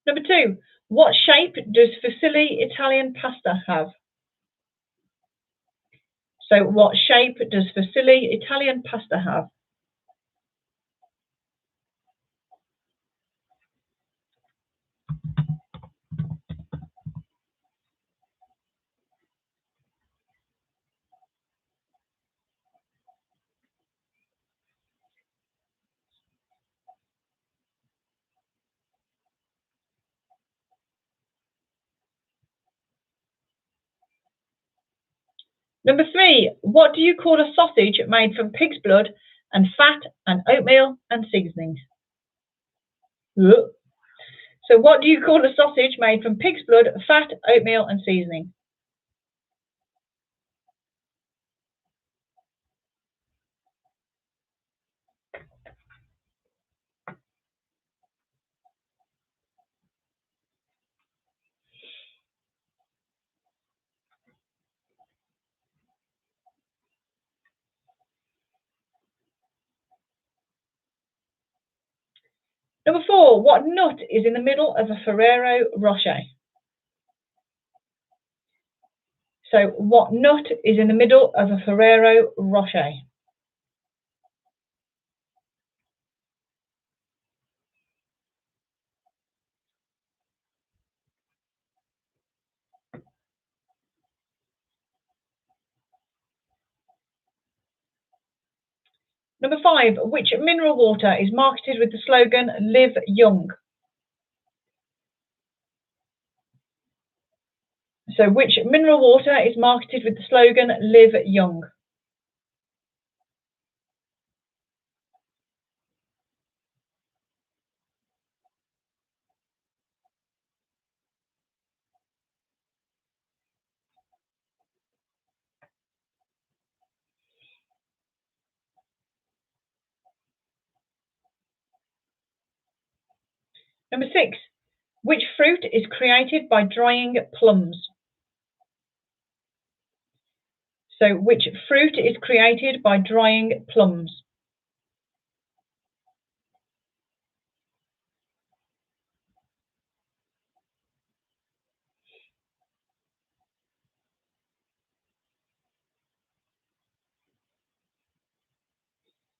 Number 2, what shape does fusilli Italian pasta have? So what shape does fusilli Italian pasta have? Number 3, what do you call a sausage made from pig's blood and fat and oatmeal and seasonings? So what do you call a sausage made from pig's blood, fat, oatmeal and seasoning? Number 4, what nut is in the middle of a Ferrero Rocher? So what nut is in the middle of a Ferrero Rocher? Number 5, which mineral water is marketed with the slogan Live Young? So which mineral water is marketed with the slogan Live Young? Number 6, which fruit is created by drying plums? So which fruit is created by drying plums?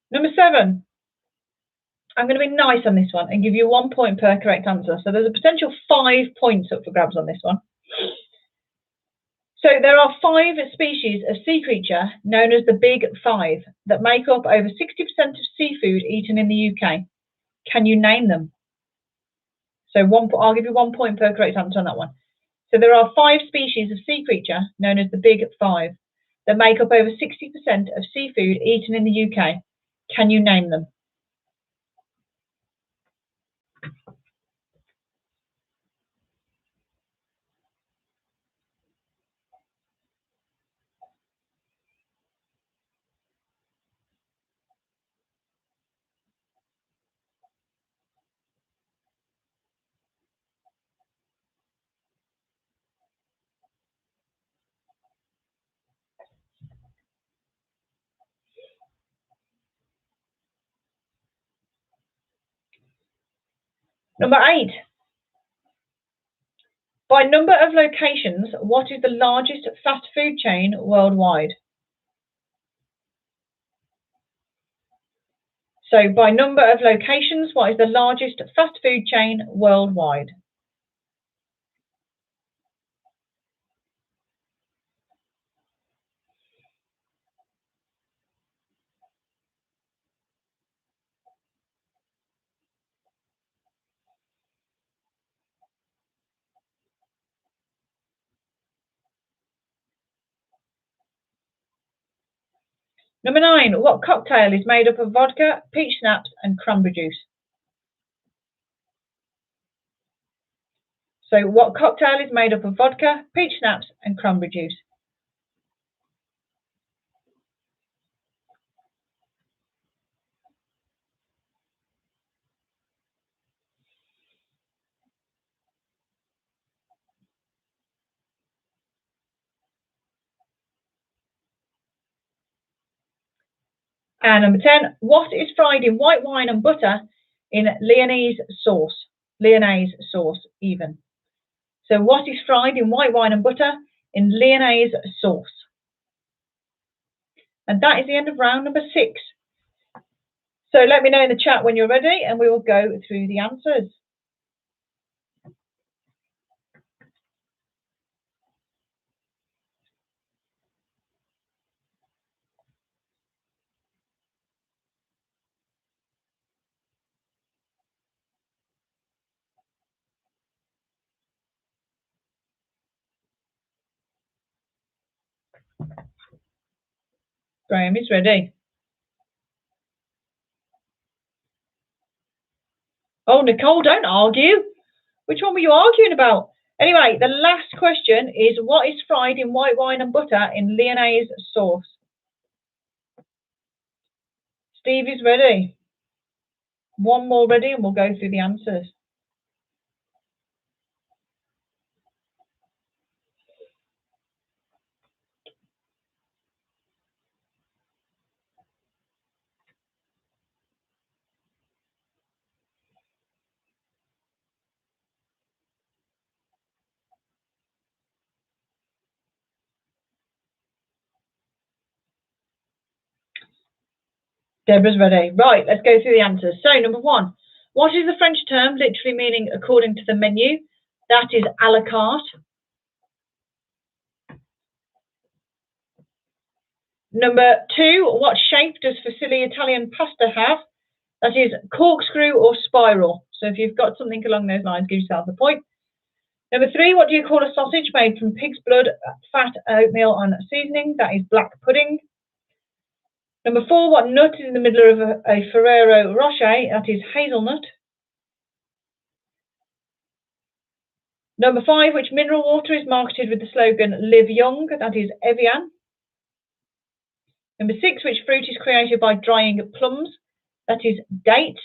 Number 7, I'm going to be nice on this one and give you 1 point per correct answer. So there's a potential 5 points up for grabs on this one. So there are 5 species of sea creature known as the Big Five that make up over 60% of seafood eaten in the UK. Can you name them? So I'll give you 1 point per correct answer on that one. So there are 5 species of sea creature known as the Big Five that make up over 60% of seafood eaten in the UK. Can you name them? Number 8. By number of locations, what is the largest fast food chain worldwide? So by number of locations, what is the largest fast food chain worldwide? Number 9, what cocktail is made up of vodka, peach schnapps and cranberry juice? So what cocktail is made up of vodka, peach schnapps and cranberry juice? And number 10, what is fried in white wine and butter in Lyonnaise sauce? Lyonnaise sauce, even. So what is fried in white wine and butter in Lyonnaise sauce? And that is the end of round number 6. So let me know in the chat when you're ready and we will go through the answers. Graham is ready. Oh, Nicole, don't argue. Which one were you arguing about? Anyway, the last question is, what is fried in white wine and butter in Lyonnaise sauce? Steve is ready. One more ready and we'll go through the answers. Deborah's ready. Right, let's go through the answers. So, number 1, what is the French term literally meaning according to the menu? That is à la carte. Number 2, what shape does fusilli Italian pasta have? That is corkscrew or spiral. So if you've got something along those lines, give yourself a point. Number 3, what do you call a sausage made from pig's blood, fat, oatmeal and seasoning? That is black pudding. Number 4, what nut is in the middle of a Ferrero Rocher? That is hazelnut. Number 5, which mineral water is marketed with the slogan Live Young? That is Evian. Number 6, which fruit is created by drying plums? That is dates.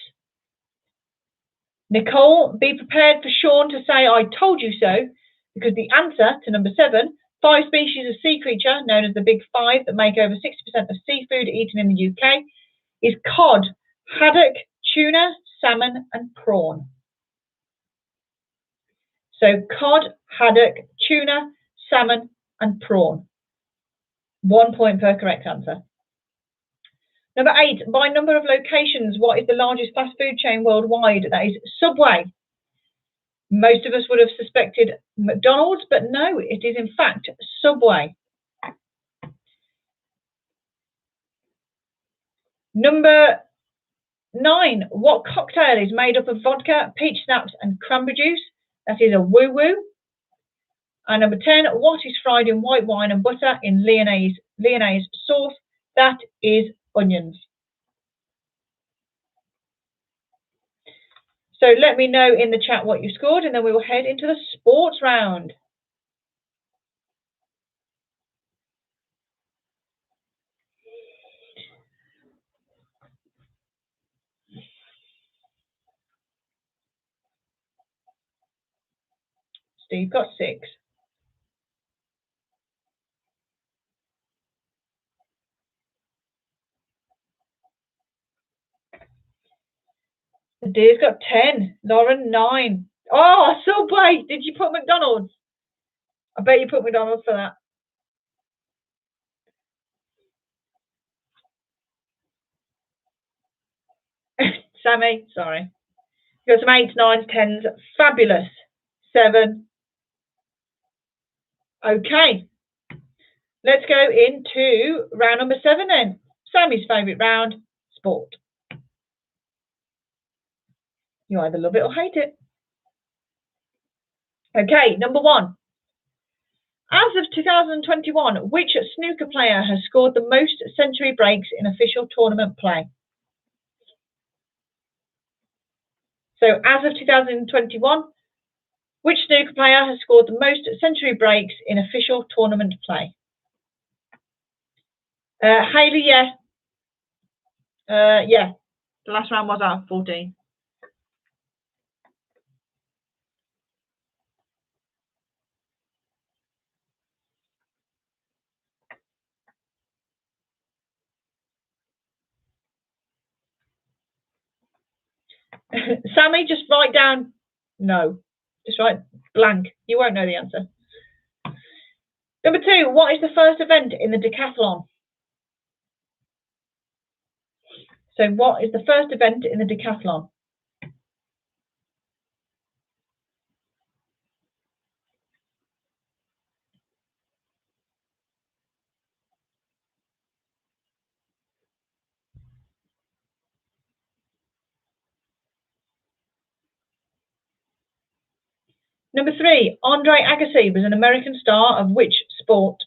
Nicole, be prepared for Sean to say I told you so, because the answer to number 7, 5 species of sea creature, known as the Big Five, that make over 60% of seafood eaten in the UK, is cod, haddock, tuna, salmon and prawn. So cod, haddock, tuna, salmon and prawn. 1 point per correct answer. Number 8, by number of locations, what is the largest fast food chain worldwide? That is Subway. Most of us would have suspected McDonald's, but no, it is in fact Subway. Number 9, what cocktail is made up of vodka, peach schnapps and cranberry juice? That is a woo-woo. And number 10, what is fried in white wine and butter in Lyonnaise sauce? That is onions. So let me know in the chat what you scored and then we will head into the sports round. Steve got 6. Dave's got 10. Lauren, 9. Oh, Subway. Did you put McDonald's? I bet you put McDonald's for that. Sammy, sorry. You got some 8s, 9s, 10s. Fabulous. 7. Okay. Let's go into round number 7 then. Sammy's favourite round, sport. You either love it or hate it. Okay, number 1. As of 2021, which snooker player has scored the most century breaks in official tournament play? So as of 2021, Which snooker player has scored the most century breaks in official tournament play? Hayley, yeah. Yeah. The last round was out 14. Sammy, just write down no. Just write blank. You won't know the answer. Number 2, what is the first event in the Decathlon? So what is the first event in the Decathlon? Number 3, Andre Agassi was an American star of which sport?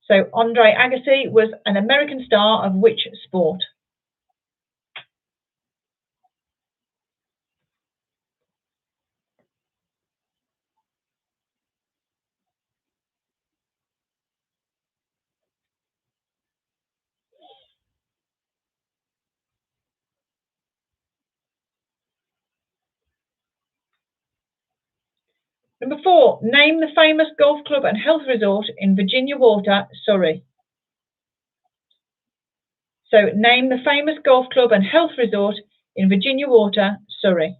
So Andre Agassi was an American star of which sport? Number 4, name the famous golf club and health resort in Virginia Water, Surrey. So name the famous golf club and health resort in Virginia Water, Surrey.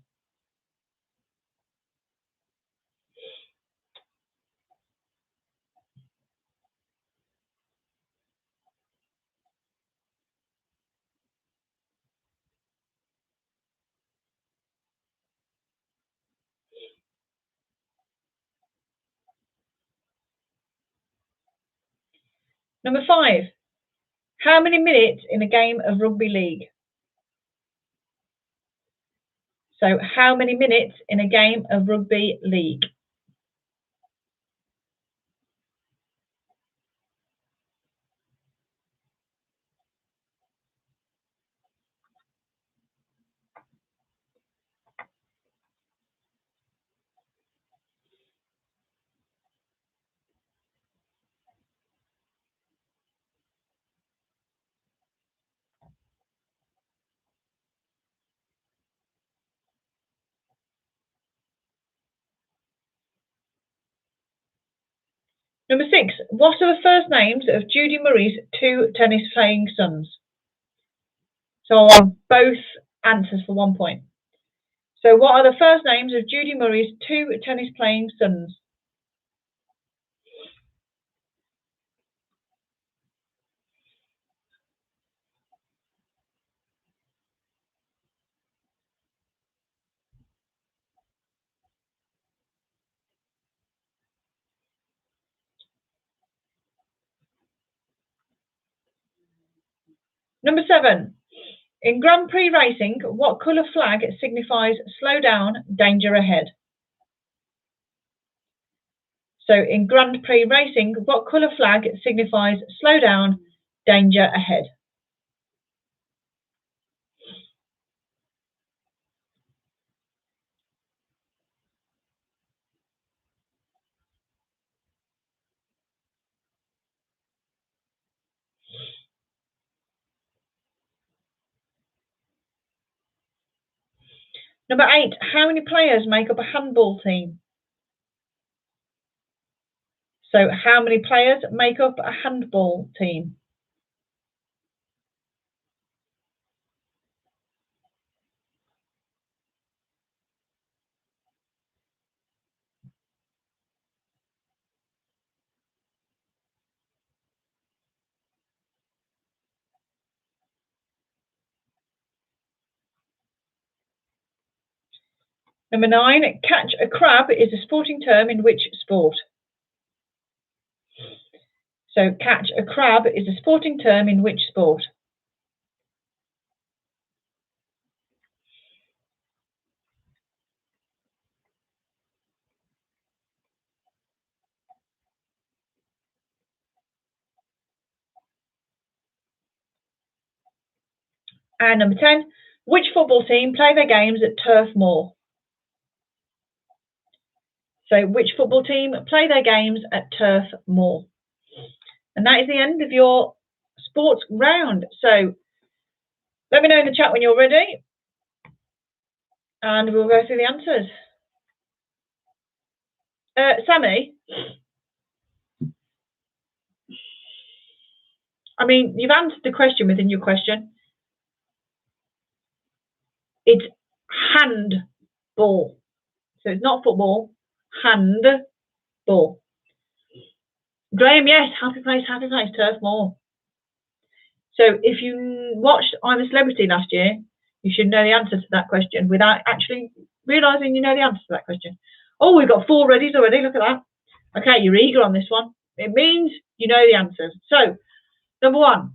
Number 5, how many minutes in a game of rugby league? So how many minutes in a game of rugby league? Number 6, what are the first names of Judy Murray's 2 tennis playing sons? So I want both answers for 1 point. So what are the first names of Judy Murray's 2 tennis playing sons? Number 7, in Grand Prix racing, what colour flag signifies slow down, danger ahead? So in Grand Prix racing, what colour flag signifies slow down, danger ahead? Number 8, how many players make up a handball team? So how many players make up a handball team? Number 9, catch a crab is a sporting term in which sport? So catch a crab is a sporting term in which sport? And number 10, which football team play their games at Turf Moor? So which football team play their games at Turf Moor? And that is the end of your sports round. So let me know in the chat when you're ready, and we'll go through the answers. Sammy, I mean, you've answered the question within your question. It's handball. So it's not football, handball. Graham, yes, happy place, Turf Moor. So if you watched I'm a Celebrity last year, you should know the answer to that question without actually realising you know the answer to that question. Oh, we've got 4 readies already, look at that. Okay, you're eager on this one. It means you know the answers. So, number 1.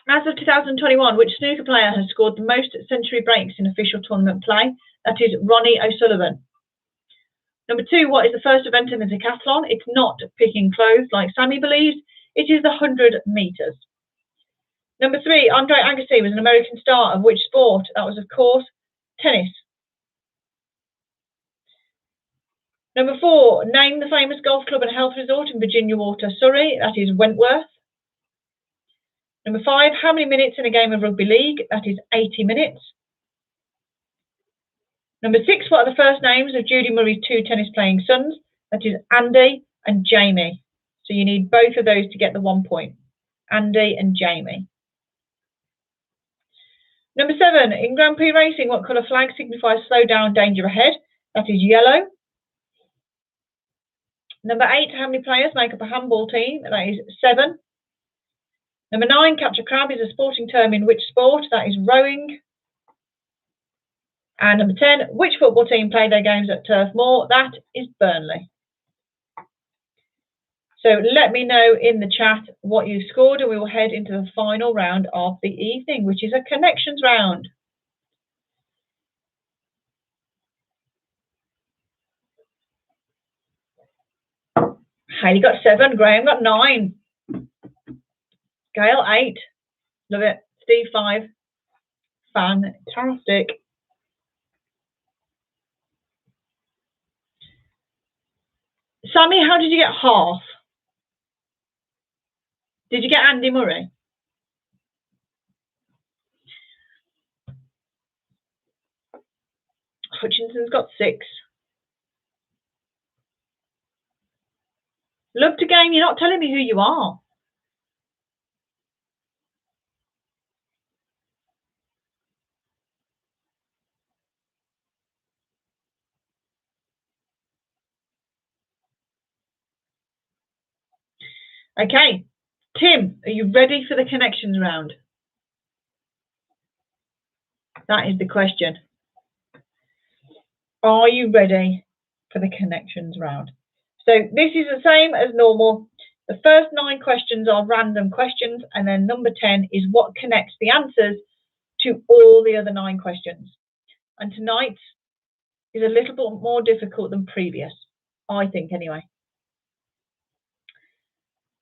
As of 2021, which snooker player has scored the most century breaks in official tournament play? That is Ronnie O'Sullivan. Number 2, what is the first event in the decathlon? It's not picking clothes like Sammy believes. It is the 100 metres. Number 3, Andre Agassi was an American star of which sport? That was, of course, tennis. Number 4, name the famous golf club and health resort in Virginia Water, Surrey. That is Wentworth. Number 5, how many minutes in a game of rugby league? That is 80 minutes. Number 6, what are the first names of Judy Murray's 2 tennis-playing sons? That is Andy and Jamie. So you need both of those to get the 1 point. Andy and Jamie. Number 7, in Grand Prix racing, what colour flag signifies slow down, danger ahead? That is yellow. Number 8, how many players make up a handball team? That is 7. Number 9, catch a crab is a sporting term in which sport? That is rowing. And number 10, which football team play their games at Turf Moor? That is Burnley. So let me know in the chat what you scored, and we will head into the final round of the evening, which is a connections round. Hayley got 7, Graham got 9, Gail 8, love it, Steve 5, fantastic. Sammy, how did you get half? Did you get Andy Murray? Hutchinson's got 6. Love to game, you're not telling me who you are. Okay, Tim, are you ready for the connections round? That is the question. Are you ready for the connections round? So this is the same as normal. The first 9 questions are random questions, and then number 10 is what connects the answers to all the other 9 questions. And tonight's is a little bit more difficult than previous, I think anyway.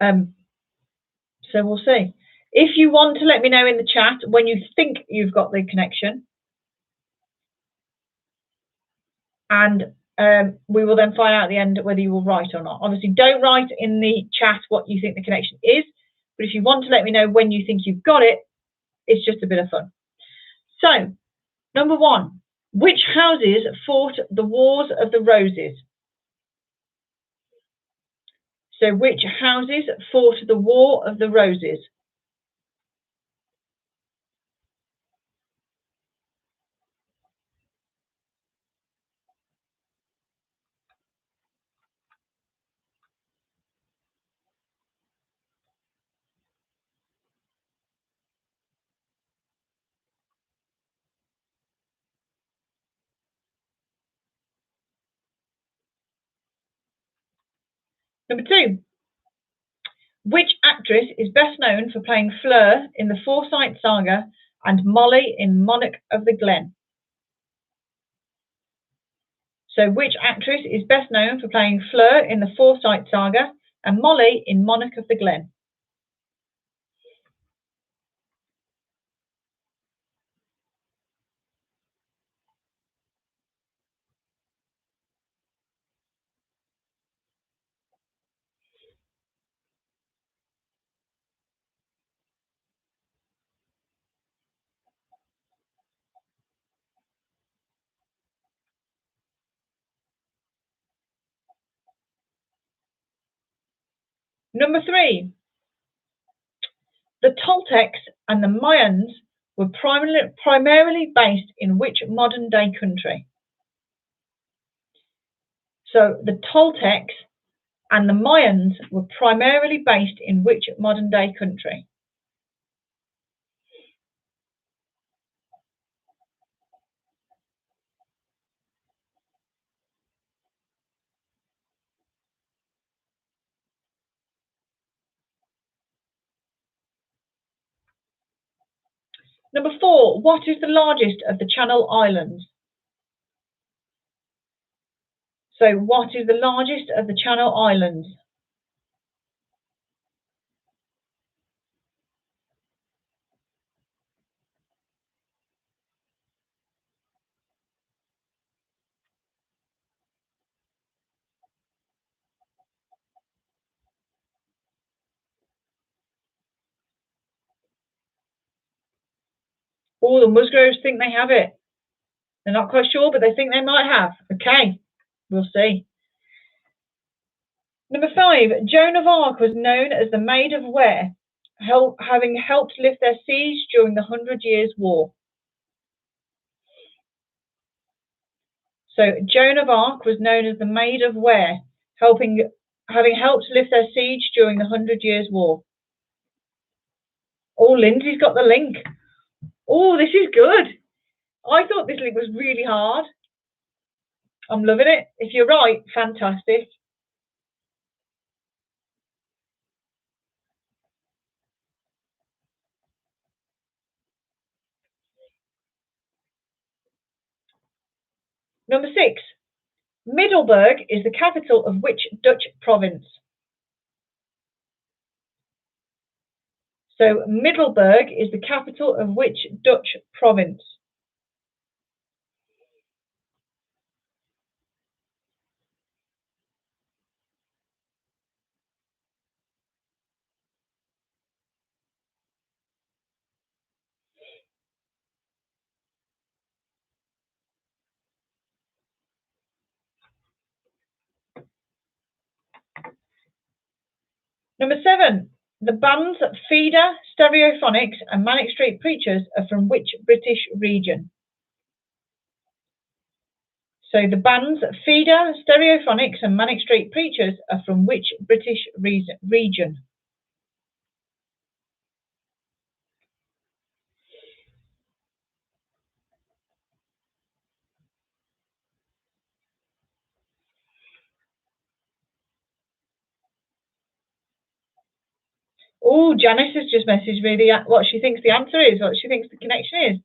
So we'll see. If you want to let me know in the chat when you think you've got the connection, and we will then find out at the end whether you will write or not. Obviously, don't write in the chat what you think the connection is, but if you want to let me know when you think you've got it, it's just a bit of fun. So, number 1, which houses fought the Wars of the Roses? So, which houses fought the War of the Roses? Number 2, which actress is best known for playing Fleur in the Forsyte Saga and Molly in Monarch of the Glen? So which actress is best known for playing Fleur in the Forsyte Saga and Molly in Monarch of the Glen? Number 3. The Toltecs and the Mayans were primarily based in which modern-day country? So the Toltecs and the Mayans were primarily based in which modern-day country? Number 4. What is the largest of the Channel Islands? So what is the largest of the Channel Islands? All the Musgroves think they have it. They're not quite sure, but they think they might have. Okay, we'll see. Number 5. Joan of Arc was known as the Maid of Ware, having helped lift their siege during the 100 Years' War. So Joan of Arc was known as the Maid of Ware, having helped lift their siege during the 100 Years' War. Oh, Lindsay's got the link. Oh, this is good. I thought this link was really hard. I'm loving it. If you're right, fantastic. Number 6. Middleburg is the capital of which Dutch province? So Middleburg is the capital of which Dutch province? Number 7. The bands Feeder, Stereophonics and Manic Street Preachers are from which British region? So the bands Feeder, Stereophonics and Manic Street Preachers are from which British region? Oh, Janice has just messaged me what she thinks the answer is, what she thinks the connection is.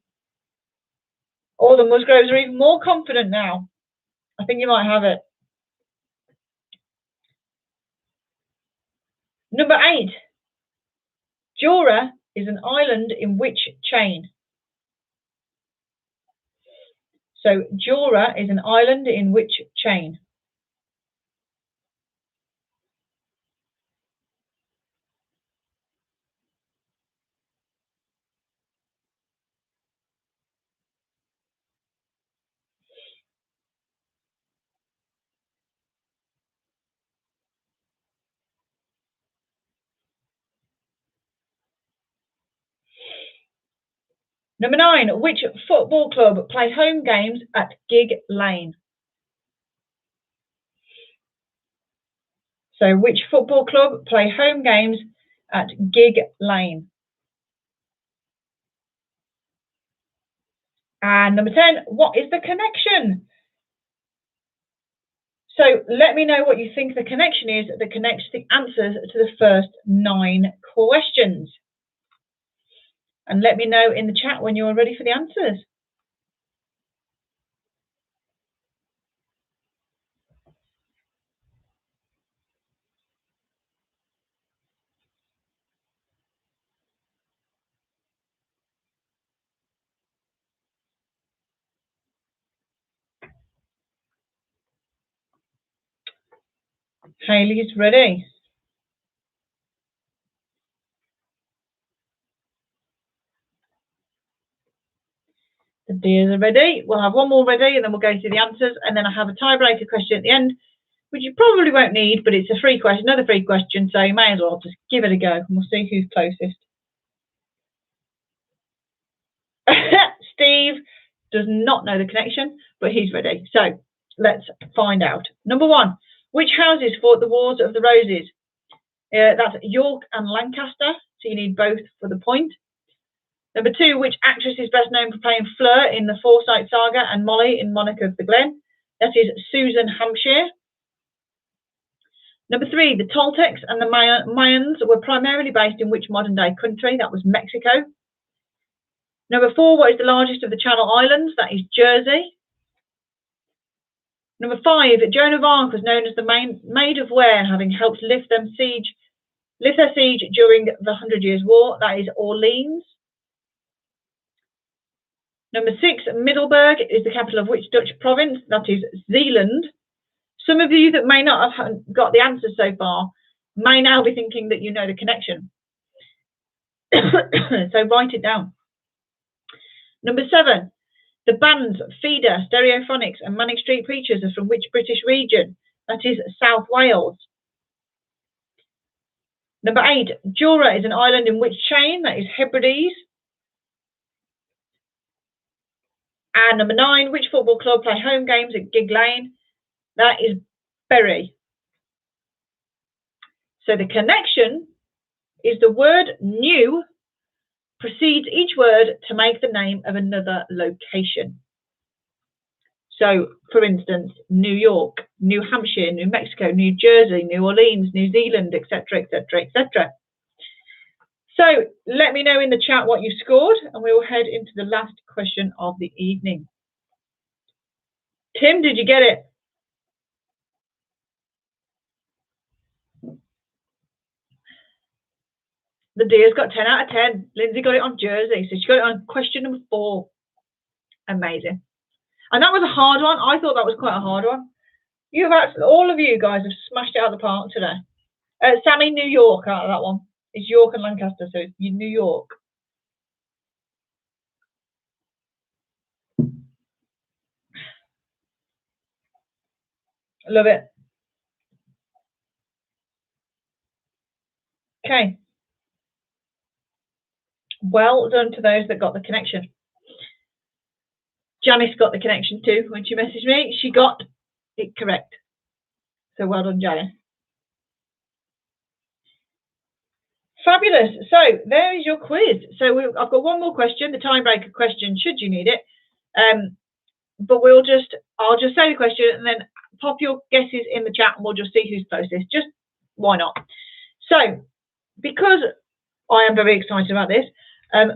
Oh, the Musgroves are even more confident now. I think you might have it. Number 8. Jura is an island in which chain? So Jura is an island in which chain? Number 9. Which football club play home games at Gig Lane? So which football club play home games at Gig Lane? And number 10. What is the connection? So let me know what you think the connection is that connects the answers to the first 9 questions. And let me know in the chat when you're ready for the answers. Hayley's ready. The dears are ready. We'll have one more ready and then we'll go through the answers, and then I have a tiebreaker question at the end which you probably won't need, but it's a free question, another free question, so you may as well just give it a go, and we'll see who's closest. Steve does not know the connection, but he's ready. So let's find out. Number one, which houses fought the Wars of the Roses? That's York and Lancaster, so you need both for the point. Number two, which actress is best known for playing Fleur in the Forsyte Saga and Molly in Monica of the Glen? That is Susan Hampshire. Number three, the Toltecs and the Mayans were primarily based in which modern-day country? That was Mexico. Number four, what is the largest of the Channel Islands? That is Jersey. Number five, Joan of Arc was known as the Maid of Ware, having helped lift their siege during the 100 Years' War. That is Orleans. Number six, Middleburg is the capital of which Dutch province? That is Zeeland. Some of you that may not have got the answers so far may now be thinking that you know the connection. So write it down. Number seven, the bands Feeder, Stereophonics and Manic Street Preachers are from which British region? That is South Wales. Number eight, Jura is an island in which chain? That is Hebrides. And number nine, which football club play home games at Gig Lane? That is Bury. So the connection is the word new precedes each word to make the name of another location. So, for instance, New York, New Hampshire, New Mexico, New Jersey, New Orleans, New Zealand, etc., etc., etc. So, let me know in the chat what you scored, and we will head into the last question of the evening. Tim, did you get it? The deer's got 10 out of 10. Lindsay got it on Jersey, so she got it on question number 4. Amazing. And that was a hard one. I thought that was quite a hard one. All of you guys have smashed it out of the park today. Sammy, New York out of that one. It's York and Lancaster, so it's New York. Love it. Okay. Well done to those that got the connection. Janice got the connection too. When she messaged me, she got it correct. So well done, Janice. Fabulous. So there is your quiz. So I've got one more question, the tiebreaker question, should you need it. But I'll just say the question and then pop your guesses in the chat and we'll just see who's closest. Just why not? So because I am very excited about this,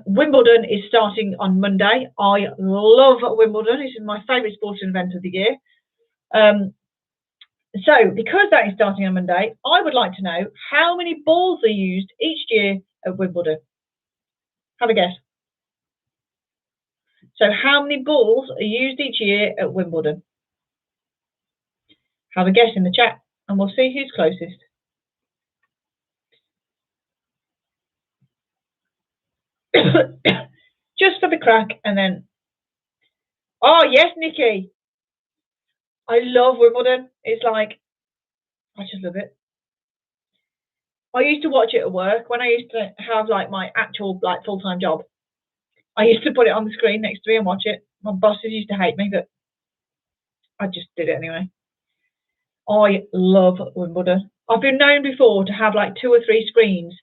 Wimbledon is starting on Monday. I love Wimbledon. It's my favourite sporting event of the year. So because that is starting on Monday, I would like to know how many balls are used each year at Wimbledon. Have a guess. So how many balls are used each year at Wimbledon? Have a guess in the chat and we'll see who's closest. Just for the crack and then... Oh, yes, Nikki. I love Wimbledon. It's like, I just love it. I used to watch it at work when I used to have like my actual like full-time job. I used to put it on the screen next to me and watch it. My bosses used to hate me, but I just did it anyway. I love Wimbledon. I've been known before to have like 2 or 3 screens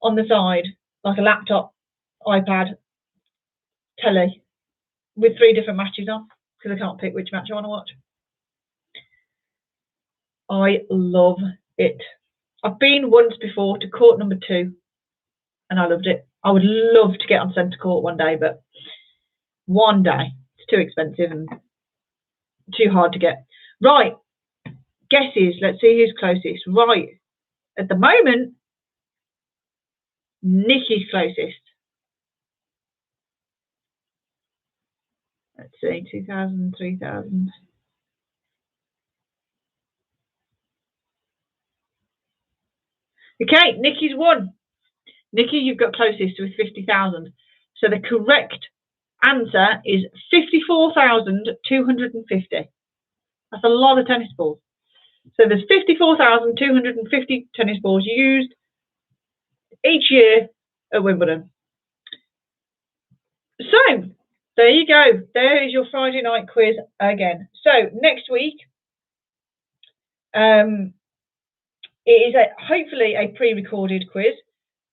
on the side, like a laptop, iPad, telly, with 3 different matches on, because I can't pick which match I want to watch. I love it. I've been once before to court number 2, and I loved it. I would love to get on centre court one day, but one day it's too expensive and too hard to get. Right, guesses. Let's see who's closest. Right, at the moment, Nikki's closest. Let's see, 2,000, 3,000. Okay, Nikki's won. Nikki, you've got closest with 50,000. So the correct answer is 54,250. That's a lot of tennis balls. So there's 54,250 tennis balls used each year at Wimbledon. So there you go. There is your Friday night quiz again. So next week, it is hopefully a pre-recorded quiz.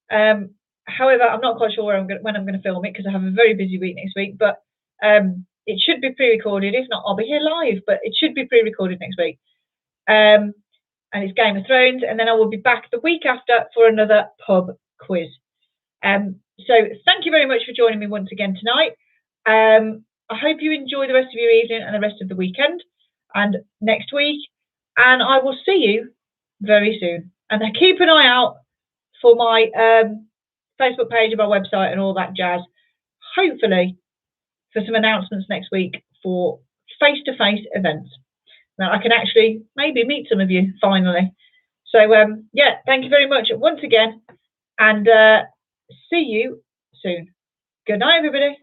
However, I'm not quite sure when I'm going to film it because I have a very busy week next week. But it should be pre-recorded. If not, I'll be here live. But it should be pre-recorded next week. And it's Game of Thrones. And then I will be back the week after for another pub quiz. So thank you very much for joining me once again tonight. I hope you enjoy the rest of your evening and the rest of the weekend and next week. And I will see you very soon. And keep an eye out for my Facebook page and my website and all that jazz. Hopefully for some announcements next week for face-to-face events. Now I can actually maybe meet some of you finally. So yeah, thank you very much once again, and see you soon. Good night, everybody.